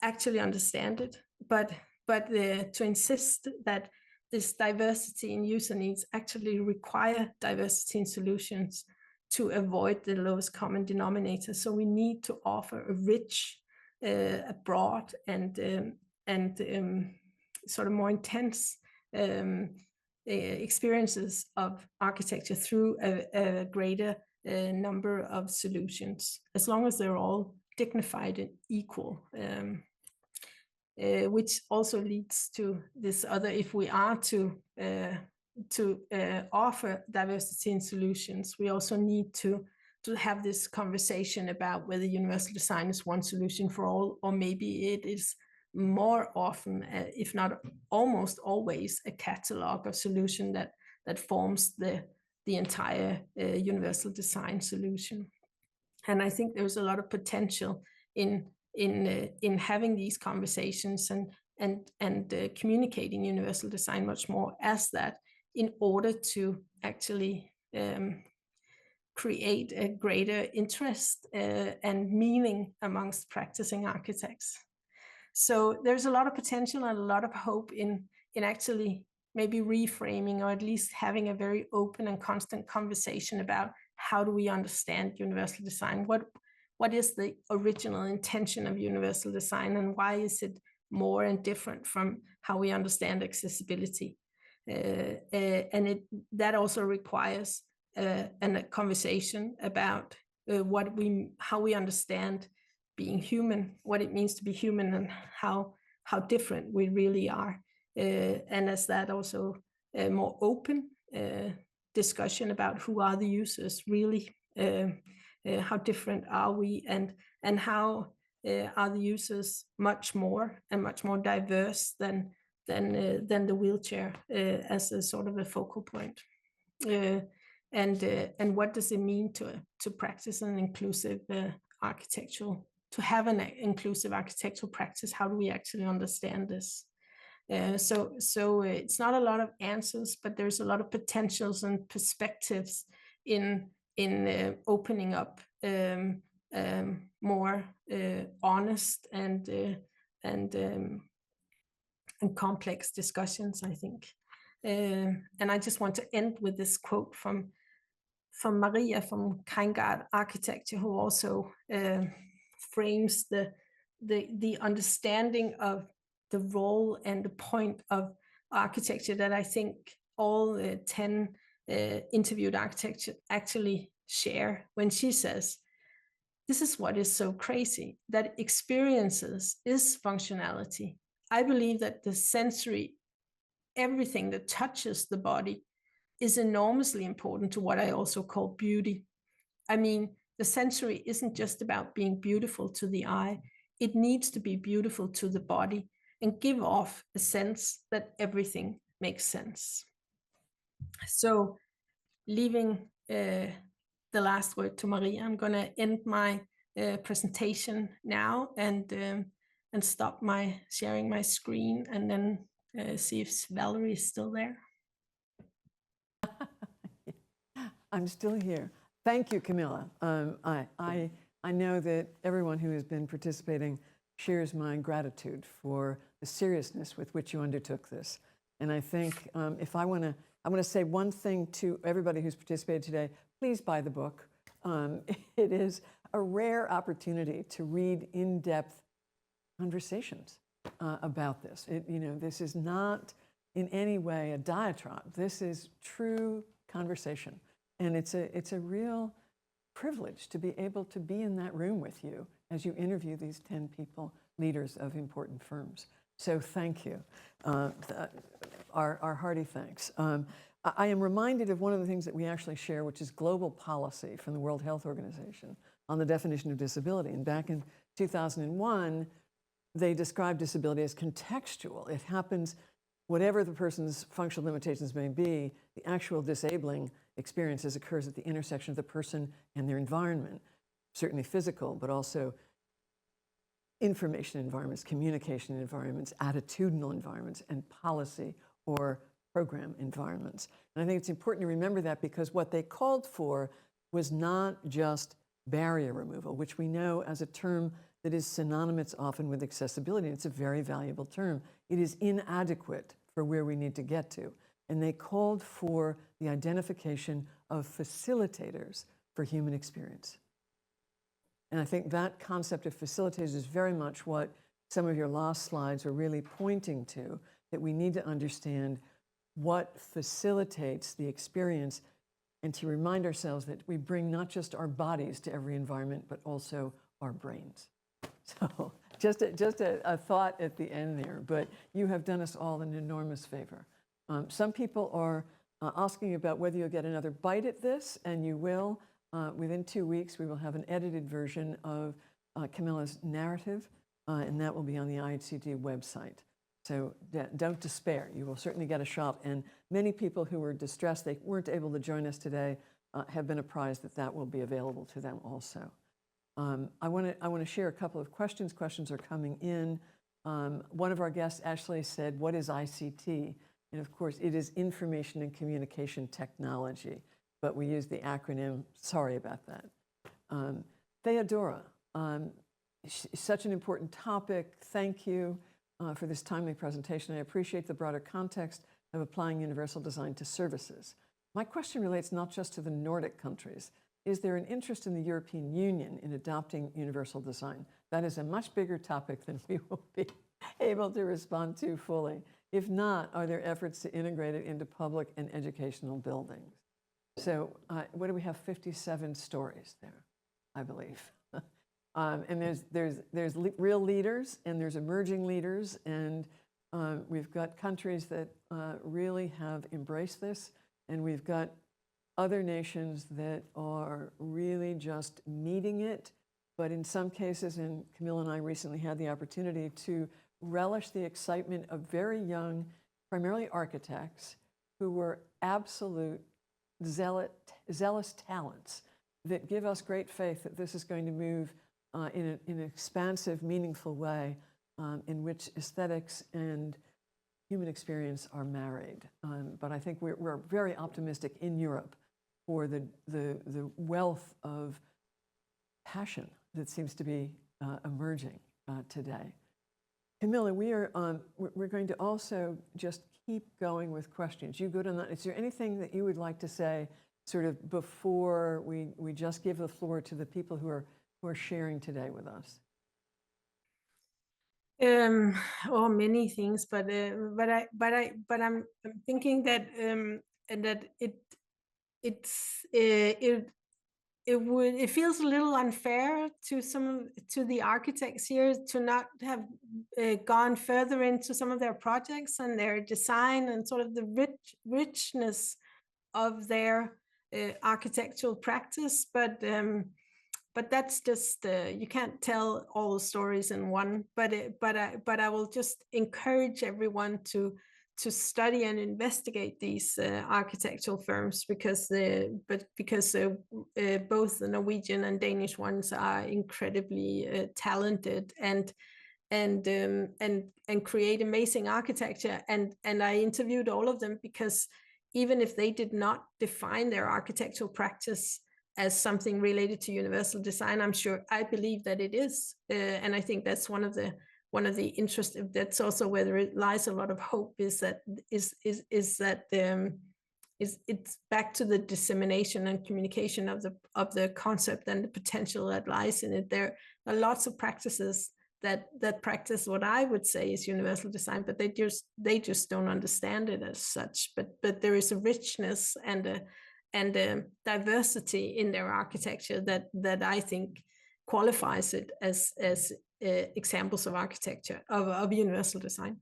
actually understand it, but to insist that this diversity in user needs actually require diversity in solutions to avoid the lowest common denominator. So we need to offer a rich, a broad, and sort of more intense experiences of architecture through a greater number of solutions, as long as they're all dignified and equal. Which also leads to this other, if we are to offer diversity in solutions, we also need to have this conversation about whether universal design is one solution for all, or maybe it is more often, if not almost always, a catalog of solution that forms the entire universal design solution. And I think there's a lot of potential in having these conversations and communicating universal design much more as that, in order to actually create a greater interest and meaning amongst practicing architects. So there's a lot of potential and a lot of hope in actually maybe reframing, or at least having a very open and constant conversation about how do we understand universal design? What is the original intention of universal design, and why is it more and different from how we understand accessibility? And that also requires a conversation about how we understand being human, what it means to be human, and how different we really are. And as that also a more open discussion about who are the users really, how different are we, and how are the users much more diverse than the wheelchair as a sort of a focal point. And what does it mean to practice an inclusive architectural, to have an inclusive architectural practice? How do we actually understand this? So it's not a lot of answers, but there's a lot of potentials and perspectives in opening up more honest and complex discussions, I think. And I just want to end with this quote from Maria from Keingard Architecture, who also frames the understanding of the role and the point of architecture that I think all 10 interviewed architects actually share, when she says, this is what is so crazy, that experiences is functionality. I believe that the sensory, everything that touches the body, is enormously important to what I also call beauty. I mean, the sensory isn't just about being beautiful to the eye, it needs to be beautiful to the body and give off a sense that everything makes sense. So leaving the last word to Maria, I'm going to end my presentation now and stop sharing my screen, and then see if Valerie is still there. I'm still here. Thank you, Camilla. I know that everyone who has been participating shares my gratitude for the seriousness with which you undertook this. And I think if I want I want to say one thing to everybody who's participated today. Please buy the book. It is a rare opportunity to read in-depth conversations about this. This is not in any way a diatribe. This is true conversation. And it's a real privilege to be able to be in that room with you as you interview these 10 people, leaders of important firms. So thank you. Our hearty thanks. I am reminded of one of the things that we actually share, which is global policy from the World Health Organization on the definition of disability. And back in 2001, they described disability as contextual. It happens, whatever the person's functional limitations may be, the actual disabling experiences occurs at the intersection of the person and their environment, certainly physical, but also information environments, communication environments, attitudinal environments, and policy or program environments. And I think it's important to remember that, because what they called for was not just barrier removal, which we know as a term that is synonymous often with accessibility. It's a very valuable term. It is inadequate for where we need to get to. And they called for the identification of facilitators for human experience. And I think that concept of facilitators is very much what some of your last slides are really pointing to, that we need to understand what facilitates the experience, and to remind ourselves that we bring not just our bodies to every environment, but also our brains. So just a thought at the end there, but you have done us all an enormous favor. Some people are asking about whether you'll get another bite at this, and you will. Within 2 weeks, we will have an edited version of Camilla's narrative, and that will be on the IHCD website. So don't despair. You will certainly get a shot. And many people who were distressed, they weren't able to join us today, have been apprised that that will be available to them also. I want to share a couple of questions. Questions are coming in. One of our guests actually said, what is ICT? And of course, it is Information and Communication Technology, but we use the acronym. Sorry about that. Theodora, such an important topic. Thank you for this timely presentation. I appreciate the broader context of applying universal design to services. My question relates not just to the Nordic countries. Is there an interest in the European Union in adopting universal design? That is a much bigger topic than we will be able to respond to fully. If not, are there efforts to integrate it into public and educational buildings? So what do we have? 57 stories there, I believe. And there's real leaders, and there's emerging leaders, and we've got countries that really have embraced this, and we've got other nations that are really just meeting it, but in some cases, and Camilla and I recently had the opportunity to relish the excitement of very young, primarily architects, who were absolute zealous talents that give us great faith that this is going to move in an expansive, meaningful way in which aesthetics and human experience are married. But I think we're very optimistic in Europe for the wealth of passion that seems to be emerging today. Camilla, we're going to also just keep going with questions. You go to that. Is there anything that you would like to say sort of before we just give the floor to the people who are sharing today with us? Many things, but I'm thinking that it feels a little unfair to the architects here to not have gone further into some of their projects and their design and sort of the richness of their architectural practice, but that's just you can't tell all the stories in one. But I will just encourage everyone to study and investigate these architectural firms, because both the Norwegian and Danish ones are incredibly talented and create amazing architecture. And I interviewed all of them because even if they did not define their architectural practice as something related to universal design, I believe that it is, and I think that's one of the interest. That's also where there lies a lot of hope. Is that it's back to the dissemination and communication of the concept and the potential that lies in it. There are lots of practices that practice what I would say is universal design, but they just don't understand it as such. But there is a richness and a diversity in their architecture that I think qualifies it as examples of architecture of universal design.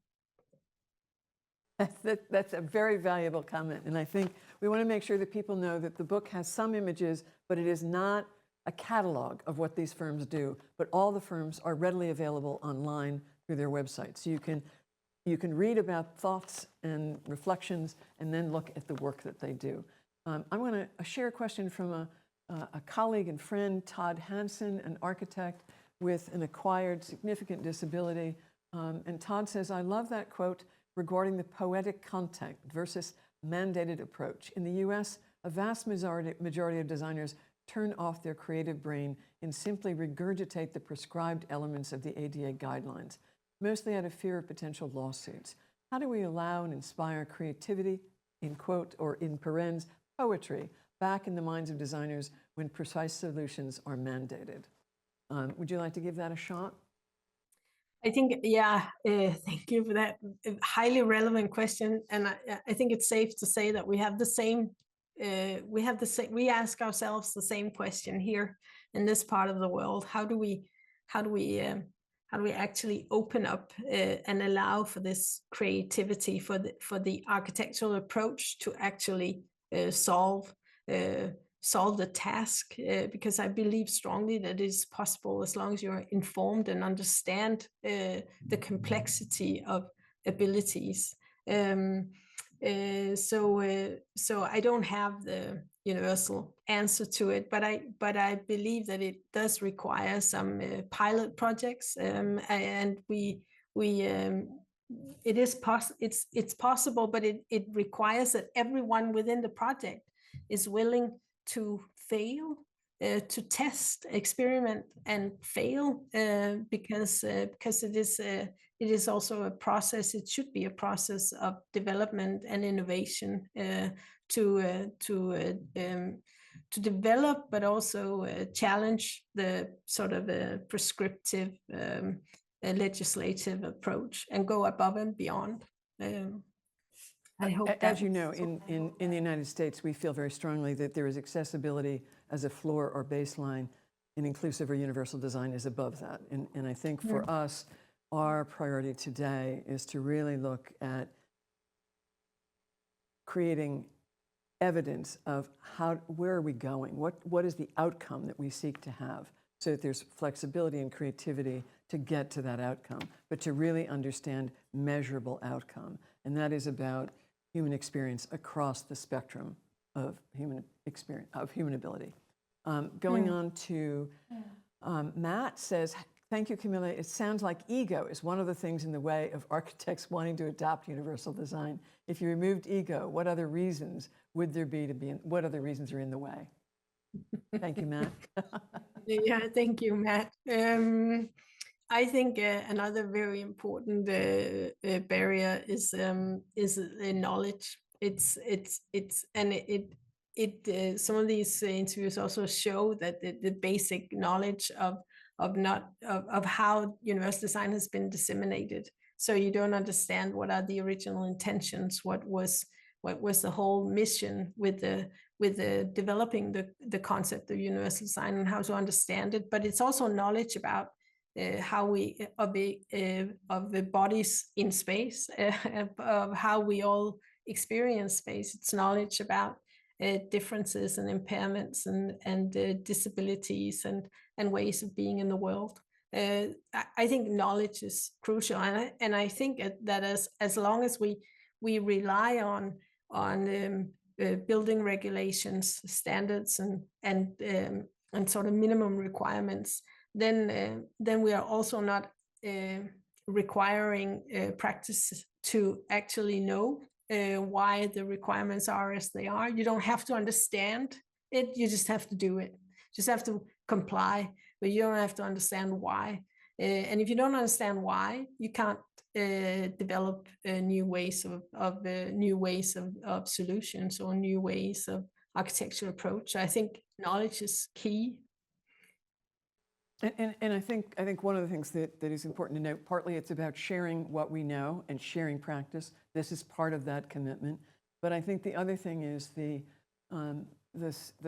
That's a very valuable comment, and I think we want to make sure that people know that the book has some images, but it is not a catalog of what these firms do, but all the firms are readily available online through their website. So you can read about thoughts and reflections and then look at the work that they do. I'm going to share a question from a colleague and friend, Todd Hansen, an architect with an acquired significant disability. And Todd says, I love that quote regarding the poetic content versus mandated approach. In the US, a vast majority of designers turn off their creative brain and simply regurgitate the prescribed elements of the ADA guidelines, mostly out of fear of potential lawsuits. How do we allow and inspire creativity, in quote or in parens, poetry, back in the minds of designers when precise solutions are mandated? Would you like to give that a shot? I think, yeah, thank you for that highly relevant question. And I think it's safe to say that we have the same, we ask ourselves the same question here in this part of the world. How do we actually open up and allow for this creativity, for the architectural approach to actually solve the task, because I believe strongly that it is possible as long as you're informed and understand the complexity of abilities. So I don't have the universal answer to it, but I believe that it does require some pilot projects, and it's possible, but it requires that everyone within the project is willing to fail, to test, experiment, and fail, because it is also a process. It should be a process of development and innovation to develop, but also challenge the sort of prescriptive legislative approach and go above and beyond. I hope as you know, in the United States, we feel very strongly that there is accessibility as a floor or baseline, and inclusive or universal design is above that. And I think for us, our priority today is to really look at creating evidence of where are we going? What is the outcome that we seek to have? So that there's flexibility and creativity to get to that outcome, but to really understand measurable outcome. And that is about human experience across the spectrum of human experience, of human ability. Going on to Matt says, thank you, Camilla. It sounds like ego is one of the things in the way of architects wanting to adopt universal design. If you removed ego, what other reasons would there be what other reasons are in the way? Thank you, Matt. Yeah, thank you, Matt. I think another very important barrier is knowledge. Some of these interviews also show that the basic knowledge of how universal design has been disseminated. So you don't understand what are the original intentions, what was the whole mission with developing the concept of universal design and how to understand it. But it's also knowledge about how we of the bodies in space, of how we all experience space. It's knowledge about differences and impairments and disabilities and ways of being in the world. I think knowledge is crucial, and I think that as long as we rely on building regulations, standards, and sort of minimum requirements, then we are also not requiring practice to actually know why the requirements are as they are. You don't have to understand it, you just have to do it. Just have to comply, but you don't have to understand why. And if you don't understand why, you can't develop new ways of solutions or new ways of architectural approach. I think knowledge is key. And I think one of the things that is important to note, partly it's about sharing what we know and sharing practice. This is part of that commitment. But I think the other thing is the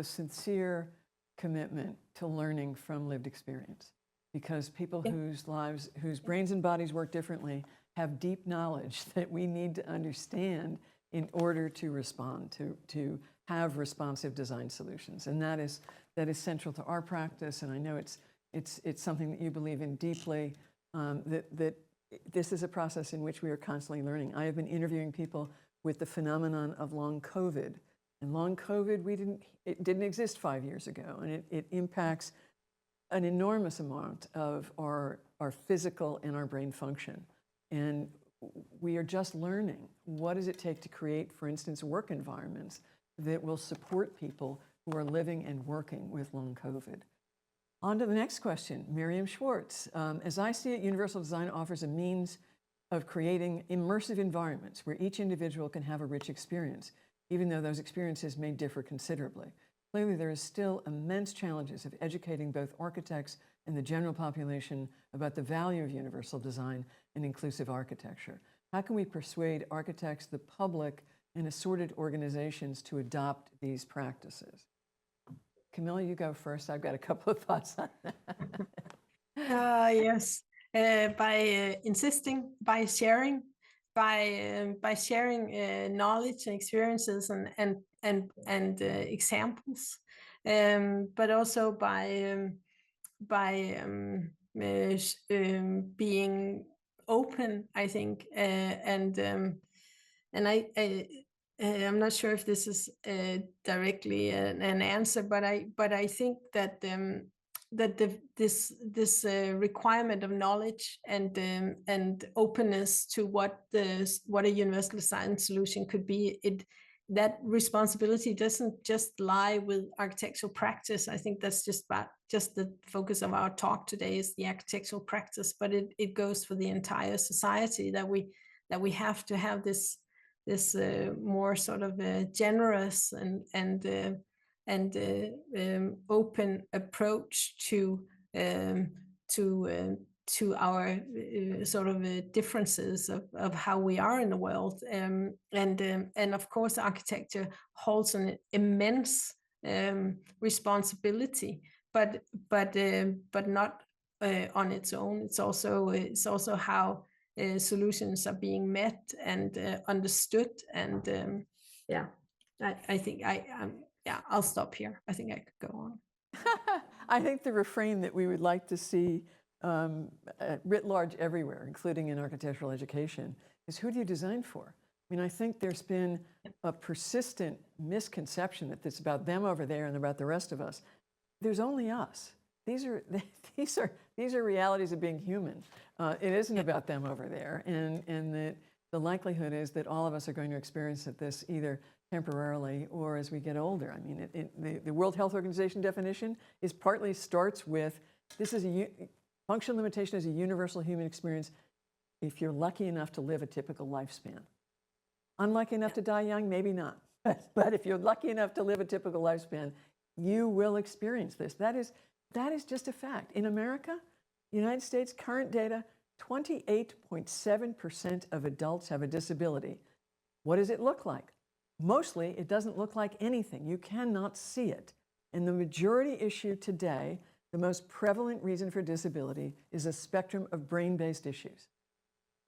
sincere commitment to learning from lived experience. Because people whose brains and bodies work differently have deep knowledge that we need to understand in order to respond, to have responsive design solutions. And that is central to our practice. And I know it's something that you believe in deeply, that this is a process in which we are constantly learning. I have been interviewing people with the phenomenon of long COVID. And long COVID, it didn't exist 5 years ago, and it impacts an enormous amount of our physical and our brain function. And we are just learning, what does it take to create, for instance, work environments that will support people who are living and working with long COVID. On to the next question, Miriam Schwartz. As I see it, universal design offers a means of creating immersive environments where each individual can have a rich experience, even though those experiences may differ considerably. Clearly, there is still immense challenges of educating both architects and the general population about the value of universal design and inclusive architecture. How can we persuade architects, the public, and assorted organizations to adopt these practices? Camilla, you go first. I've got a couple of thoughts on that. Yes, by insisting, by sharing, knowledge and experiences and examples, but also by being open, I think, I'm not sure if this is directly an answer, but I think that this requirement of knowledge and openness to what a universal design solution could be, that responsibility doesn't just lie with architectural practice. I think that's just the focus of our talk today is the architectural practice, but it goes for the entire society, that we have to have this more sort of generous and open approach to our sort of differences of how we are in the world, and of course architecture holds an immense responsibility, but not on its own. It's also how solutions are being met and understood, and I think I'll stop here. I think I could go on. I think the refrain that we would like to see writ large everywhere, including in architectural education, is who do you design for? I mean, I think there's been a persistent misconception that it's about them over there and about the rest of us. There's only us. These are realities of being human. It isn't about them over there, and that the likelihood is that all of us are going to experience this either temporarily or as we get older. I mean, the World Health Organization definition starts with this is functional limitation is a universal human experience if you're lucky enough to live a typical lifespan. Unlucky enough to die young, maybe not. But if you're lucky enough to live a typical lifespan, you will experience this. That is just a fact. In America, United States, current data, 28.7% of adults have a disability. What does it look like? Mostly, it doesn't look like anything. You cannot see it. And the majority issue today, the most prevalent reason for disability, is a spectrum of brain-based issues.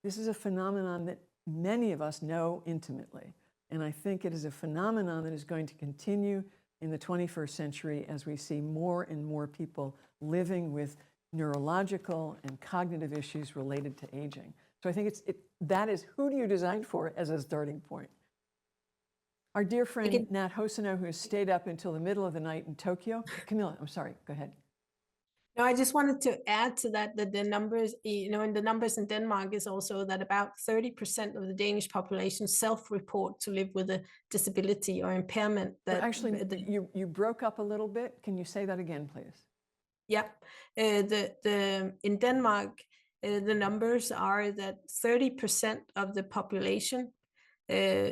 This is a phenomenon that many of us know intimately. And I think it is a phenomenon that is going to continue in the 21st century as we see more and more people living with neurological and cognitive issues related to aging. So I think that is who do you design for as a starting point. Our dear friend Nat Hosono, who has stayed up until the middle of the night in Tokyo. Camilla, I'm sorry, go ahead. No, I just wanted to add to that the numbers, in the numbers in Denmark is also that about 30% of the Danish population self-report to live with a disability or impairment. That actually, you broke up a little bit. Can you say that again, please? Yeah, in Denmark, the numbers are that 30% of the population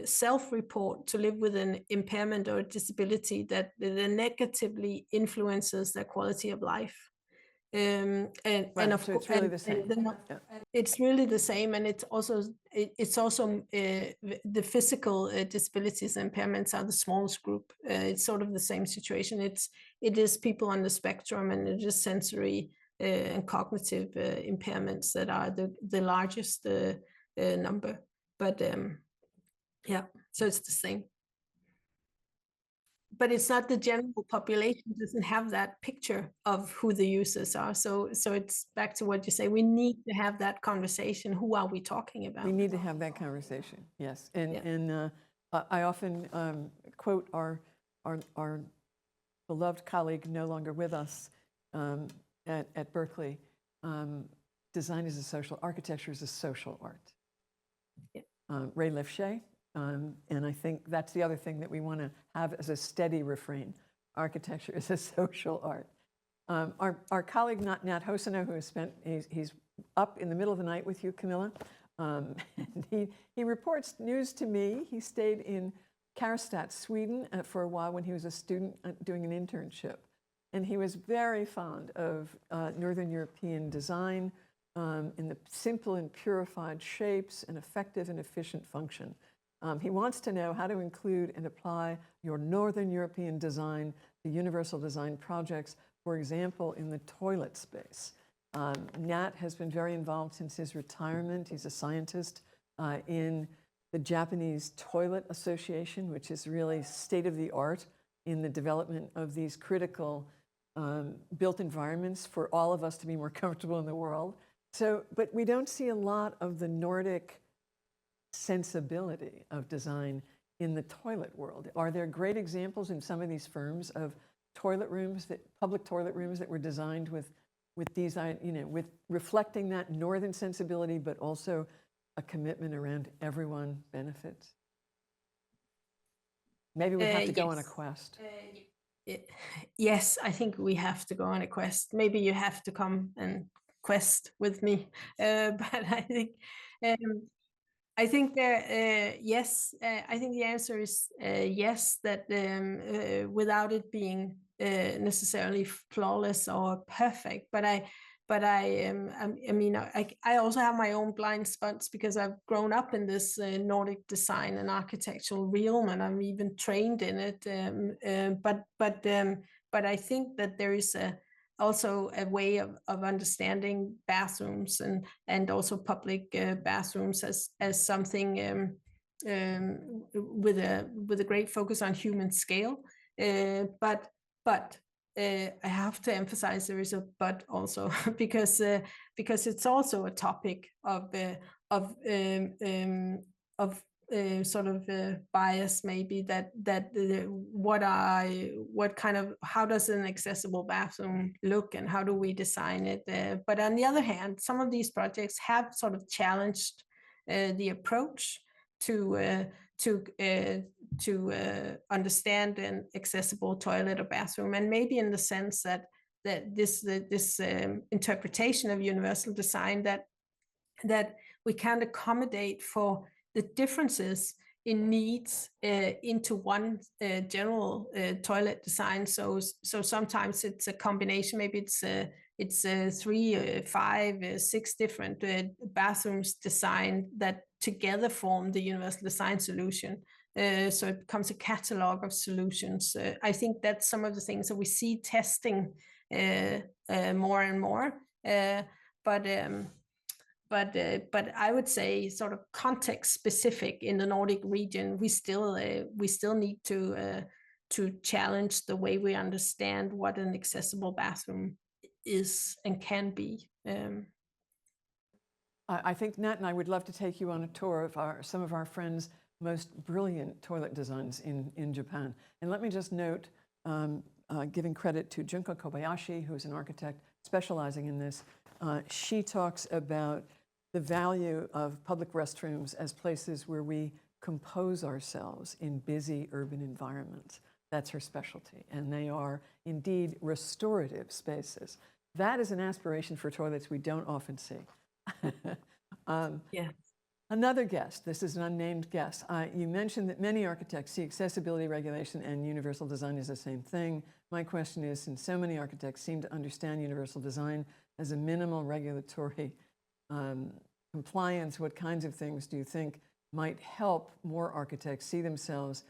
self-report to live with an impairment or disability that negatively influences their quality of life. And Right, of so course, it's really the same. Yeah. it's really the same, and it's also the physical disabilities and impairments are the smallest group. It's sort of the same situation. It is people on the spectrum, and it is sensory and cognitive impairments that are the largest number. But yeah, so it's the same. But it's not the general population doesn't have that picture of who the users are. So it's back to what you say. We need to have that conversation. Who are we talking about? We need to have that conversation, yes. And I often quote our beloved colleague, no longer with us, at Berkeley, design is a social, architecture is a social art. Yeah. Ryhl and I think that's the other thing that we want to have as a steady refrain. Architecture is a social art. Our colleague, Nat Hoseno, who has spent, he's up in the middle of the night with you, Camilla. And he reports news to me. He stayed in Karlstad, Sweden for a while when he was a student doing an internship. And he was very fond of Northern European design in the simple and purified shapes and effective and efficient function. He wants to know how to include and apply your Northern European design to universal design projects, for example, in the toilet space. Nat has been very involved since his retirement. He's a scientist in the Japanese Toilet Association, which is really state-of-the-art in the development of these critical built environments for all of us to be more comfortable in the world. So, but we don't see a lot of the Nordic sensibility of design in the toilet world. Are there great examples in some of these firms of toilet rooms, public toilet rooms that were designed with these, with reflecting that northern sensibility, but also a commitment around everyone benefits? Maybe we have to go on a quest. Yes, I think we have to go on a quest. Maybe you have to come and quest with me. But I think yes. I think the answer is yes. That without it being necessarily flawless or perfect, but I mean, I also have my own blind spots because I've grown up in this Nordic design and architectural realm, and I'm even trained in it. But I think that there is also a way of understanding bathrooms and also public bathrooms as something with a great focus on human scale. But I have to emphasize there is a but also because it's also a topic of sort of bias, maybe how does an accessible bathroom look and how do we design it? But on the other hand, some of these projects have sort of challenged the approach to understand an accessible toilet or bathroom, and maybe in the sense that this interpretation of universal design that we can't accommodate for the differences in needs into one general toilet design. So sometimes it's a combination. Maybe it's 3, 5, 6 different bathrooms designed that together form the universal design solution. So it becomes a catalog of solutions. I think that's some of the things that we see testing more and more. But I would say sort of context specific in the Nordic region, we still need to challenge the way we understand what an accessible bathroom is and can be. I think Nat and I would love to take you on a tour of some of our friends' most brilliant toilet designs in Japan. And let me just note, giving credit to Junko Kobayashi, who is an architect specializing in this, she talks about the value of public restrooms as places where we compose ourselves in busy urban environments. That's her specialty, and they are indeed restorative spaces. That is an aspiration for toilets we don't often see. Yeah. Another guest, this is an unnamed guest. You mentioned that many architects see accessibility regulation and universal design as the same thing. My question is, since so many architects seem to understand universal design as a minimal regulatory compliance, what kinds of things do you think might help more architects see themselves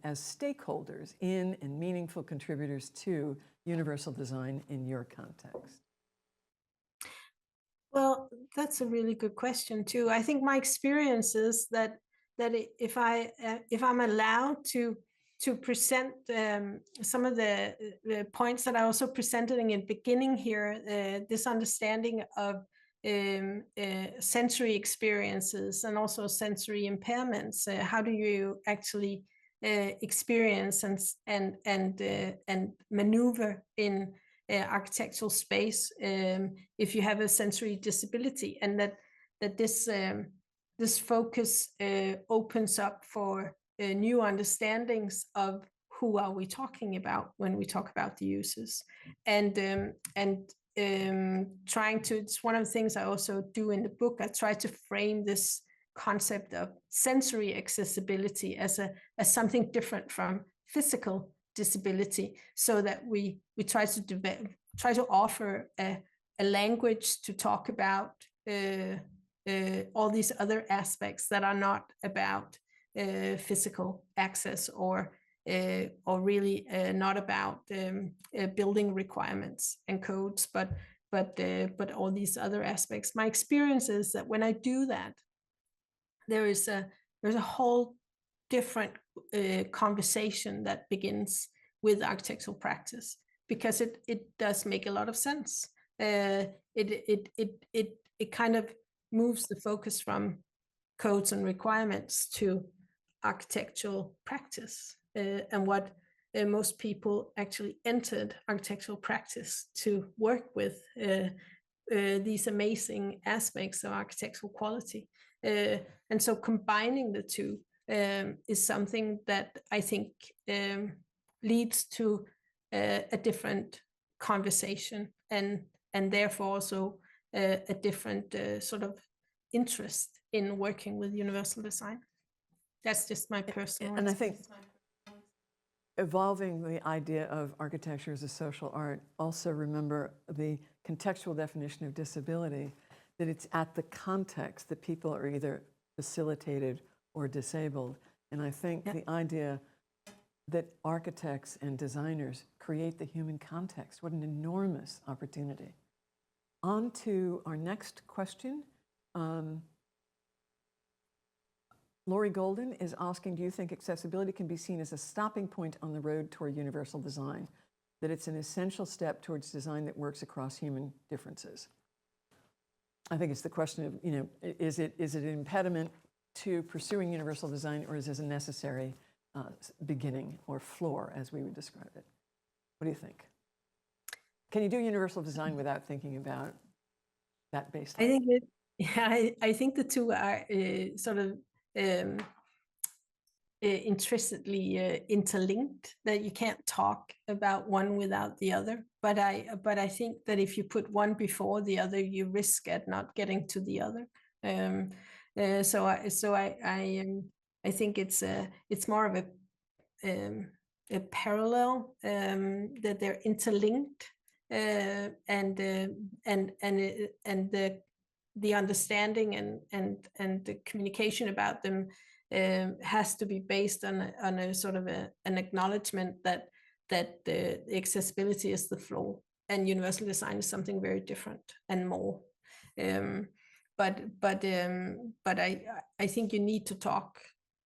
as stakeholders in and meaningful contributors to universal design in your context? Well, that's a really good question too. I think my experience is that if I'm allowed to present some of the points that I also presented in the beginning here, this understanding of sensory experiences and also sensory impairments. How do you actually experience and maneuver in architectural space if you have a sensory disability, and that this focus opens up for new understandings of who are we talking about when we talk about the users, and trying to, it's one of the things I also do in the book. I try to frame this concept of sensory accessibility as something different from physical disability, so that we try to offer a language to talk about all these other aspects that are not about physical access, or really not about building requirements and codes, but all these other aspects. My experience is that when I do that, there's a whole different conversation that begins with architectural practice, because it does make a lot of sense. It kind of moves the focus from codes and requirements to architectural practice, and what most people actually entered architectural practice to work with, these amazing aspects of architectural quality. And so combining the two is something that I think leads to a different conversation, and therefore also a different sort of interest in working with universal design. That's just my personal And I think evolving the idea of architecture as a social art, also remember the contextual definition of disability, that it's at the context that people are either facilitated or disabled. And I think the idea that architects and designers create the human context, what an enormous opportunity. On to our next question. Lori Golden is asking, do you think accessibility can be seen as a stopping point on the road toward universal design? That it's an essential step towards design that works across human differences? I think it's the question of, is it an impediment to pursuing universal design, or is this a necessary beginning or floor, as we would describe it? What do you think? Can you do universal design without thinking about that baseline? I think the two are sort of intrinsically interlinked, that you can't talk about one without the other. But I think that if you put one before the other, you risk at not getting to the other. So I think it's more of a parallel, that they're interlinked, and the understanding and the communication about them has to be based on a sort of an acknowledgement that the accessibility is the flow, and universal design is something very different and more. But I think you need to talk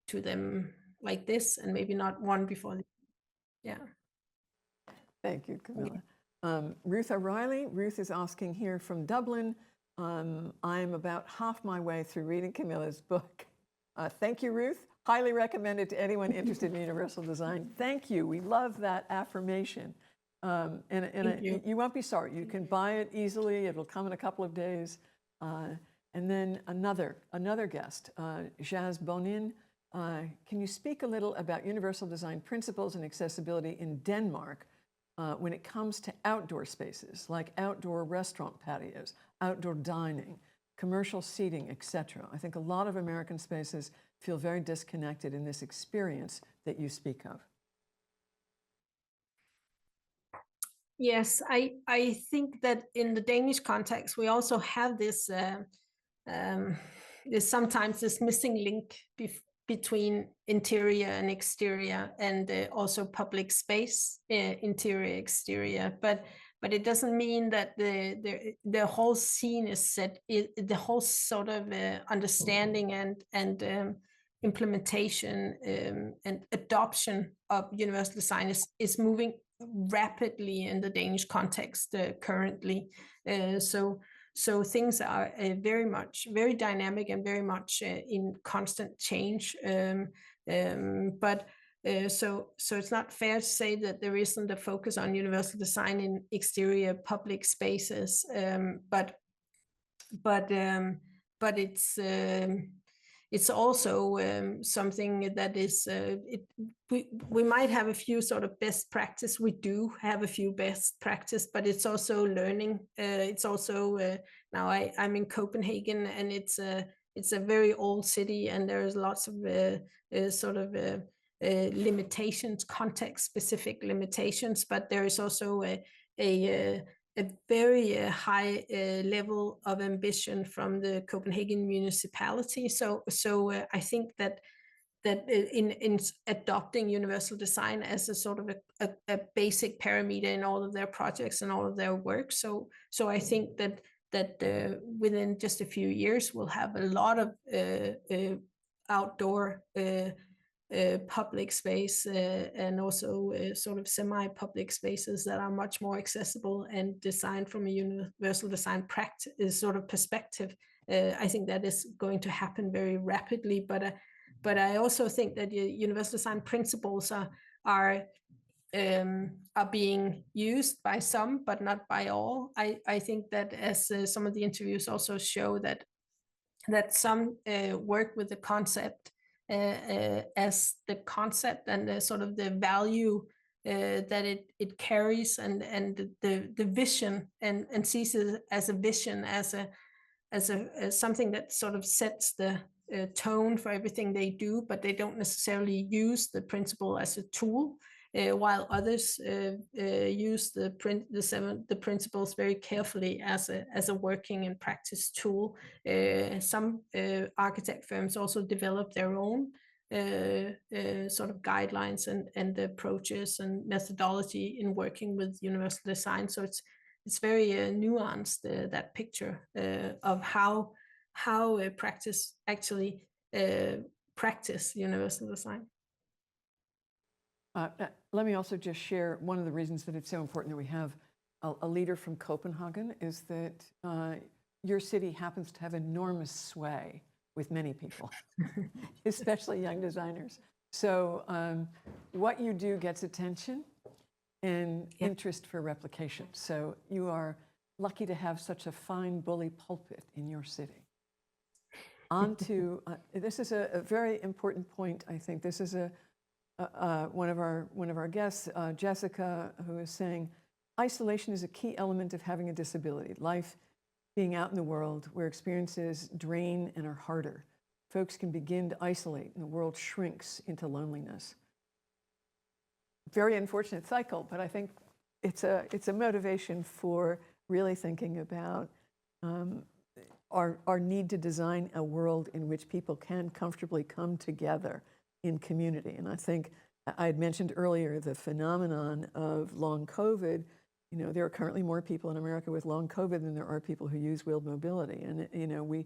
to them like this, and maybe not one before the, Thank you, Camilla. Ruth O'Reilly. Ruth is asking here from Dublin. I'm about half my way through reading Camilla's book. Thank you, Ruth. Highly recommended to anyone interested in universal design. Thank you. We love that affirmation. You won't be sorry. You can buy it easily. It'll come in a couple of days. And then another guest, Jazz Bonin. Can you speak a little about universal design principles and accessibility in Denmark when it comes to outdoor spaces, like outdoor restaurant patios, outdoor dining, commercial seating, etc. I think a lot of American spaces feel very disconnected in this experience that you speak of. Yes, I think that in the Danish context, we also have this, there's sometimes this missing link between interior and exterior, and also public space, interior, exterior. But it doesn't mean that the whole scene is set. The whole sort of understanding and implementation and adoption of universal design is moving rapidly in the Danish context currently. So things are very dynamic and very much in constant change. So it's not fair to say that there isn't a focus on universal design in exterior public spaces, but it's also something that is we might have a few sort of best practice. We do have a few best practice, but it's also learning. It's also now I'm in Copenhagen, and it's a very old city, and there's lots of sort of limitations, context specific limitations, but there is also a very high level of ambition from the Copenhagen municipality. So I think that in adopting universal design as a sort of a basic parameter in all of their projects and all of their work. So I think that within just a few years we'll have a lot of outdoor public space and also sort of semi-public spaces that are much more accessible and designed from a universal design practice sort of perspective. I think that is going to happen very rapidly, but I also think that universal design principles are being used by some, but not by all. I think that as some of the interviews also show that some work with the concept as the concept and the sort of the value that it carries, and the vision, and sees it as a vision, as something that sort of sets the tone for everything they do, but they don't necessarily use the principle as a tool, while others use the principles very carefully as a working and practice tool. Some architect firms also develop their own sort of guidelines and approaches and methodology in working with universal design. So it's very nuanced, that picture of how practice actually practice universal design. Let me also just share one of the reasons that it's so important that we have a leader from Copenhagen is that your city happens to have enormous sway with many people, especially young designers. So what you do gets attention and interest for replication. So you are lucky to have such a fine bully pulpit in your city. On to, this is a very important point, I think. This is one of our guests, Jessica, who is saying, isolation is a key element of having a disability. Life being out in the world where experiences drain and are harder. Folks can begin to isolate and the world shrinks into loneliness. Very unfortunate cycle, but I think it's a motivation for really thinking about our need to design a world in which people can comfortably come together in community. And I think I had mentioned earlier the phenomenon of long COVID. You know, there are currently more people in America with long COVID than there are people who use wheeled mobility. And you know, we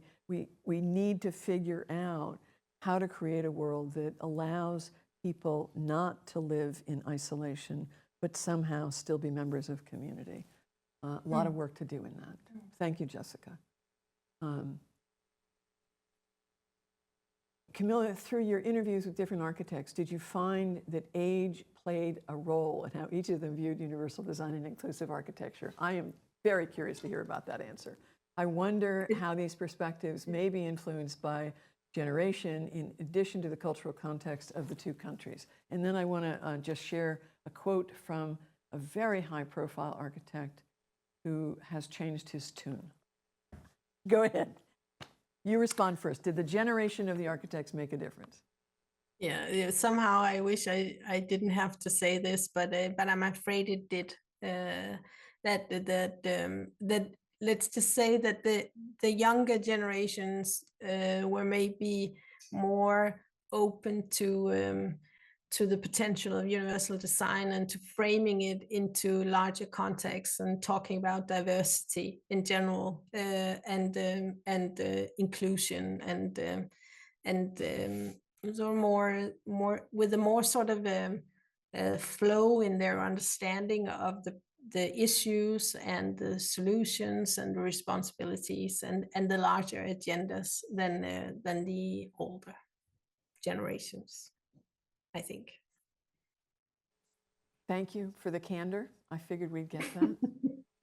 need to figure out how to create a world that allows people not to live in isolation, but somehow still be members of community. A lot of work to do in that. Thank you, Jessica. Camilla, through your interviews with different architects, did you find that age played a role in how each of them viewed universal design and inclusive architecture? I am very curious to hear about that answer. I wonder how these perspectives may be influenced by generation in addition to the cultural context of the two countries. And then I want to just share a quote from a very high-profile architect who has changed his tune. Go ahead. You respond first. Did the generation of the architects make a difference? Yeah, somehow I wish I didn't have to say this, but I'm afraid it did. That let's just say that the younger generations were maybe more open to the potential of universal design and to framing it into larger contexts and talking about diversity in general, and inclusion and so more with a more sort of flow in their understanding of the issues and the solutions and the responsibilities and the larger agendas than the older generations, I think. Thank you for the candor. I figured we'd get that.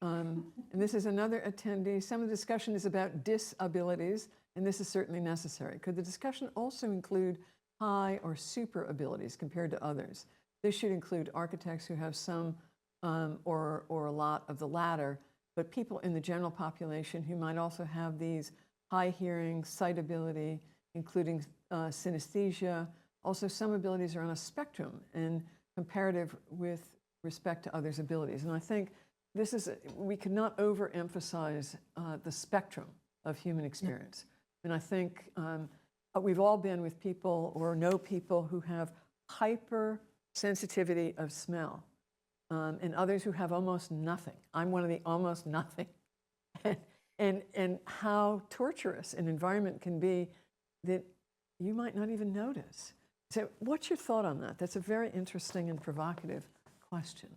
And this is another attendee. Some of the discussion is about disabilities, and this is certainly necessary. Could the discussion also include high or super abilities compared to others? This should include architects who have some or a lot of the latter, but people in the general population who might also have these high hearing, sight ability, including synesthesia. Also, some abilities are on a spectrum and comparative with respect to others' abilities. And I think this is, we cannot overemphasize the spectrum of human experience. And I think we've all been with people or know people who have hypersensitivity of smell, and others who have almost nothing. I'm one of the almost nothing. And how torturous an environment can be that you might not even notice. So what's your thought on that? That's a very interesting and provocative question.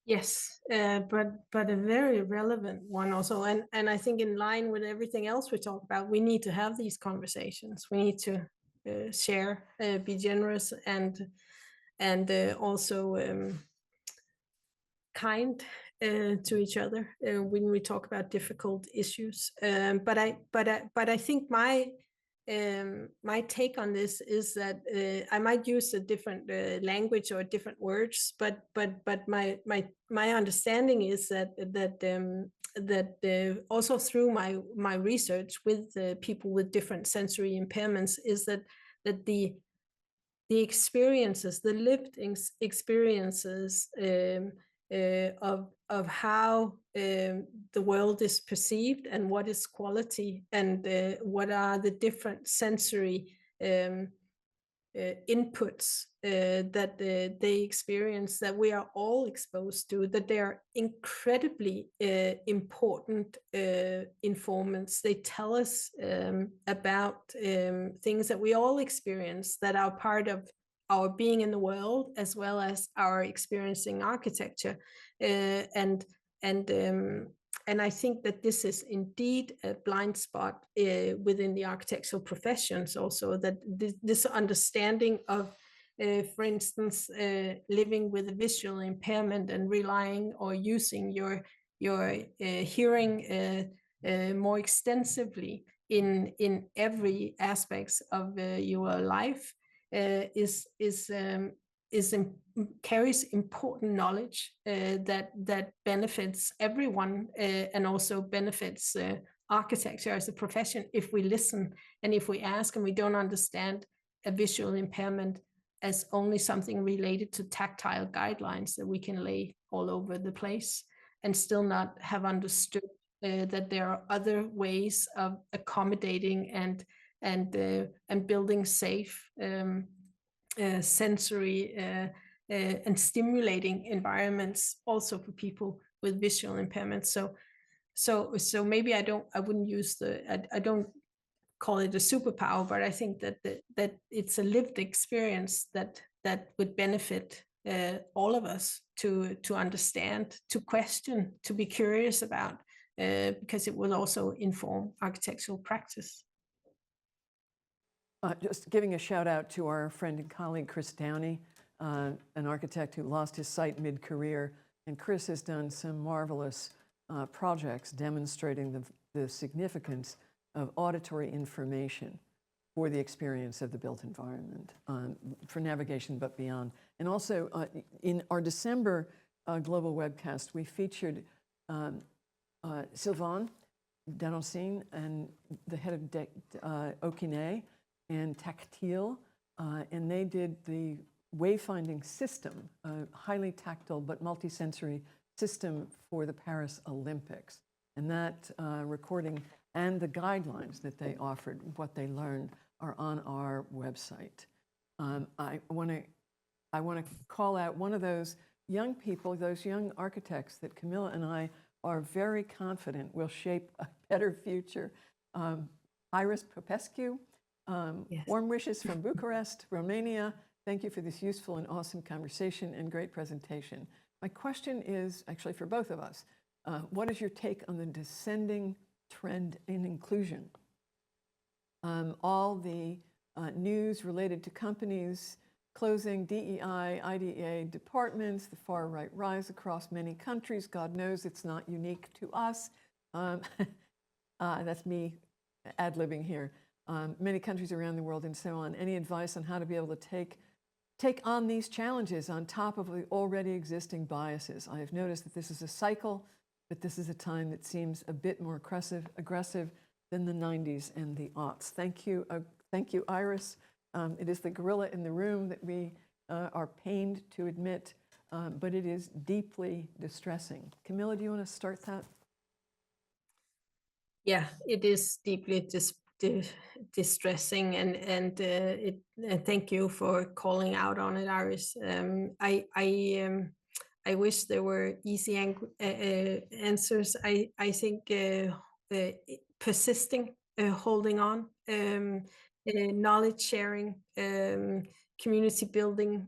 Yes, but a very relevant one also, and I think in line with everything else we talk about, we need to have these conversations. We need to share, be generous, and also kind to each other when we talk about difficult issues. But I think my take on this is that I might use a different language or different words, but my understanding is that also through my research with people with different sensory impairments is that the experiences, the lived experiences of how the world is perceived and what is quality and what are the different sensory inputs that they experience, that we are all exposed to, that they are incredibly important informants. They tell us about things that we all experience that are part of our being in the world, as well as our experiencing architecture. And I think that this is indeed a blind spot within the architectural professions also, that this understanding of, for instance, living with a visual impairment and relying or using your hearing more extensively in every aspects of your life carries important knowledge that benefits everyone and also benefits architecture as a profession if we listen and if we ask, and we don't understand a visual impairment as only something related to tactile guidelines that we can lay all over the place, and still not have understood that there are other ways of accommodating and building safe sensory and stimulating environments also for people with visual impairments. So maybe I wouldn't use I don't call it a superpower, but I think that it's a lived experience that would benefit all of us to understand, to question, to be curious about, because it will also inform architectural practice. Just giving a shout out to our friend and colleague, Chris Downey, an architect who lost his sight mid-career. And Chris has done some marvelous projects demonstrating the significance of auditory information for the experience of the built environment, for navigation, but beyond. And also in our December global webcast, we featured Sylvain, Danosine and the head of Okine and Tactile, and they did the wayfinding system, a highly tactile but multisensory system for the Paris Olympics. And that recording and the guidelines that they offered, what they learned, are on our website. I want to call out one of those young people, those young architects that Camilla and I are very confident will shape a better future. Iris Popescu, Yes. warm wishes from Bucharest, Romania. Thank you for this useful and awesome conversation and great presentation. My question is actually for both of us. What is your take on the descending trend in inclusion? All the news related to companies closing DEI, IDEA departments, the far right rise across many countries. God knows it's not unique to us. That's me ad-libbing here. Many countries around the world and so on. Any advice on how to be able to take on these challenges on top of the already existing biases? I have noticed that this is a cycle, but this is a time that seems a bit more aggressive than the 90s and the aughts. Thank you, Iris. It is the gorilla in the room that we are pained to admit, but it is deeply distressing. Camilla, do you want to start that? Yeah, it is deeply distressing, and thank you for calling out on it, Iris. I wish there were easy answers. I think persisting, holding on, knowledge sharing, community building,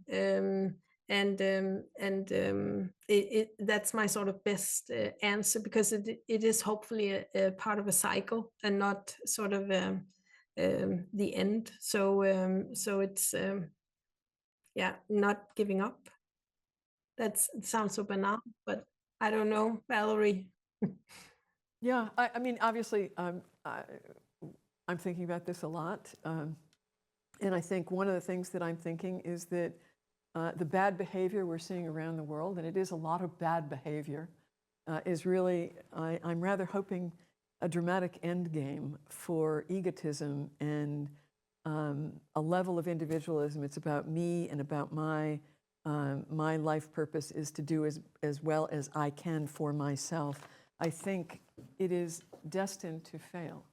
that's my sort of best answer, because it is hopefully a part of a cycle and not sort of the end. So it's yeah, not giving up. It sounds so banal, but I don't know, Valerie. Yeah, I mean, obviously, I'm thinking about this a lot. And I think one of the things that I'm thinking is that the bad behavior we're seeing around the world, and it is a lot of bad behavior, is really, I'm rather hoping, a dramatic end game for egotism and a level of individualism. It's about me and about my life purpose is to do as well as I can for myself. I think it is destined to fail.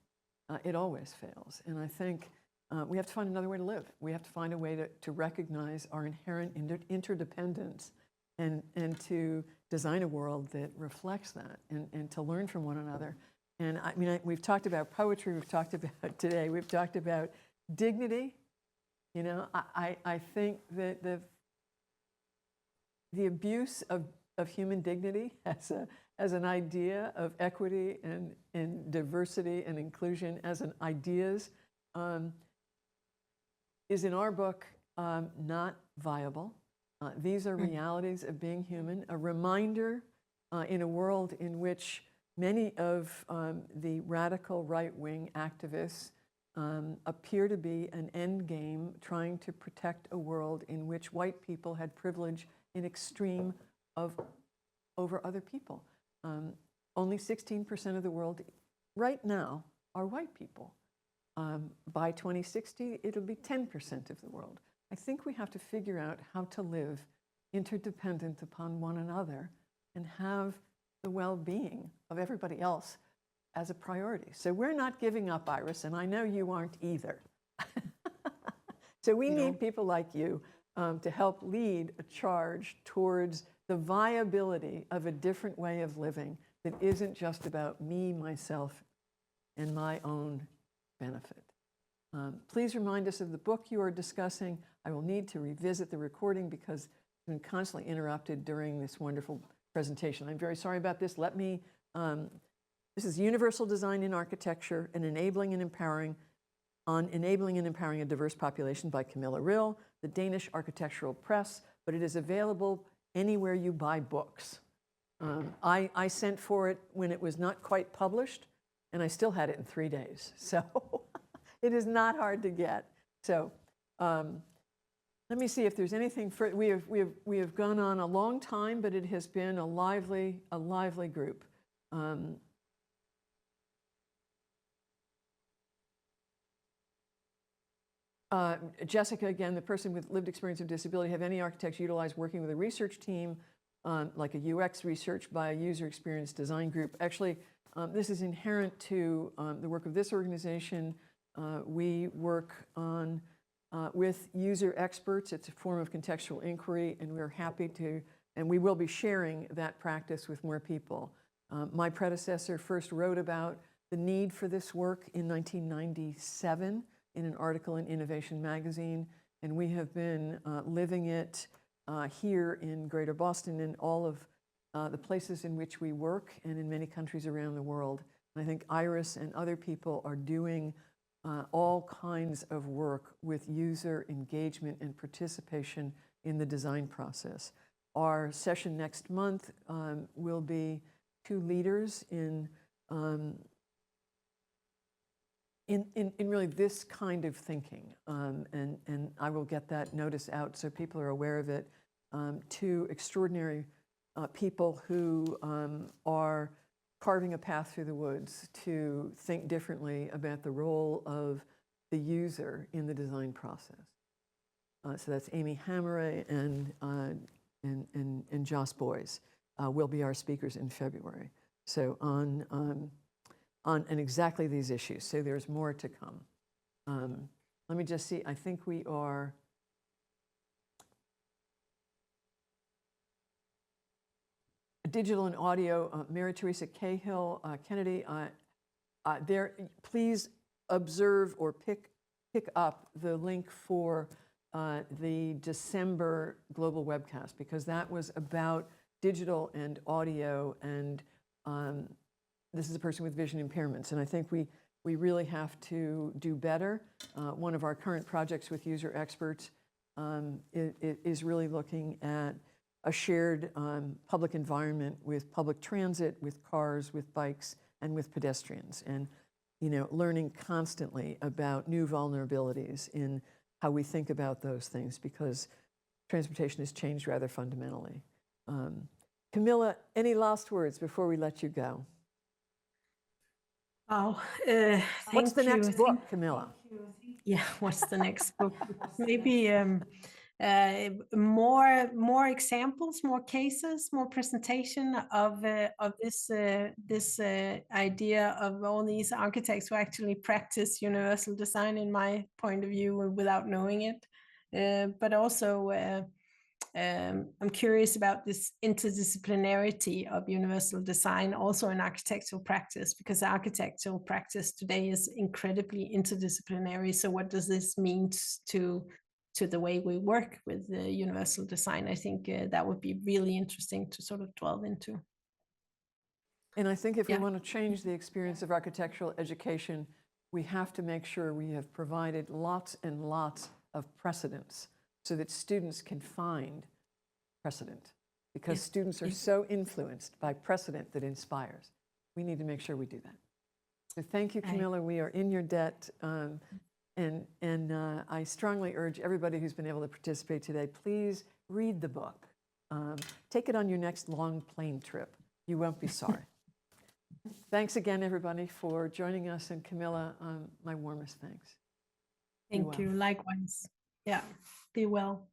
It always fails. And I think we have to find another way to live. We have to find a way to recognize our inherent interdependence and to design a world that reflects that and to learn from one another. And I mean, we've talked about poetry, we've talked about today, we've talked about dignity. You know, I think that the abuse of human dignity as an idea of equity and diversity and inclusion as an ideas is in our book not viable. These are realities of being human, a reminder in a world in which many of the radical right-wing activists appear to be an end game trying to protect a world in which white people had privilege in extreme over other people. Only 16% of the world right now are white people. By 2060, it'll be 10% of the world. I think we have to figure out how to live interdependent upon one another and have the well-being of everybody else as a priority. So we're not giving up, Iris, and I know you aren't either. So we need people like you to help lead a charge towards the viability of a different way of living that isn't just about me, myself, and my own benefit. Please remind us of the book you are discussing. I will need to revisit the recording because it's been constantly interrupted during this wonderful presentation. I'm very sorry about this. This is Universal Design in Architecture, enabling and empowering a diverse population by Camilla Ryhl, the Danish Architectural Press, but it is available anywhere you buy books. I sent for it when it was not quite published, and I still had it in 3 days. So it is not hard to get. So let me see if there's anything further. We have gone on a long time, but it has been a lively group. Jessica, again, the person with lived experience of disability, have any architects utilized working with a research team, like a UX research by a user experience design group? Actually, this is inherent to the work of this organization. We work on with user experts. It's a form of contextual inquiry, and we're happy to, and we will be sharing that practice with more people. My predecessor first wrote about the need for this work in 1997 in an article in Innovation magazine, and we have been living it here in Greater Boston and all of the places in which we work and in many countries around the world. And I think Iris and other people are doing all kinds of work with user engagement and participation in the design process. Our session next month will be 2 leaders in really this kind of thinking, and I will get that notice out so people are aware of it. 2 extraordinary people who are carving a path through the woods to think differently about the role of the user in the design process. So that's Amy Hammeray and Joss Boyes will be our speakers in February. So on exactly these issues. So there's more to come. Let me just see. I think we are. Digital and audio, Mary Teresa Cahill, Kennedy, please observe or pick up the link for the December global webcast, because that was about digital and audio, and this is a person with vision impairments, and I think we really have to do better. One of our current projects with user experts is really looking at a shared public environment with public transit, with cars, with bikes, and with pedestrians, and learning constantly about new vulnerabilities in how we think about those things, because transportation has changed rather fundamentally. Camilla, any last words before we let you go? Oh, What's the next book, Thank Camilla? Yeah, what's the next book? Maybe more examples, more cases, more presentation of this idea of all these architects who actually practice universal design, in my point of view, without knowing it. But also, I'm curious about this interdisciplinarity of universal design also in architectural practice, because architectural practice today is incredibly interdisciplinary. So what does this mean to the way we work with the universal design? I think that would be really interesting to sort of delve into. And I think if we want to change the experience of architectural education, we have to make sure we have provided lots and lots of precedents so that students can find precedent, because students are so influenced by precedent that inspires. We need to make sure we do that. So thank you, Camilla. We are in your debt. And I strongly urge everybody who's been able to participate today, please read the book. Take it on your next long plane trip. You won't be sorry. Thanks again, everybody, for joining us. And Camilla, my warmest thanks. Thank you. Likewise. Yeah. Be well.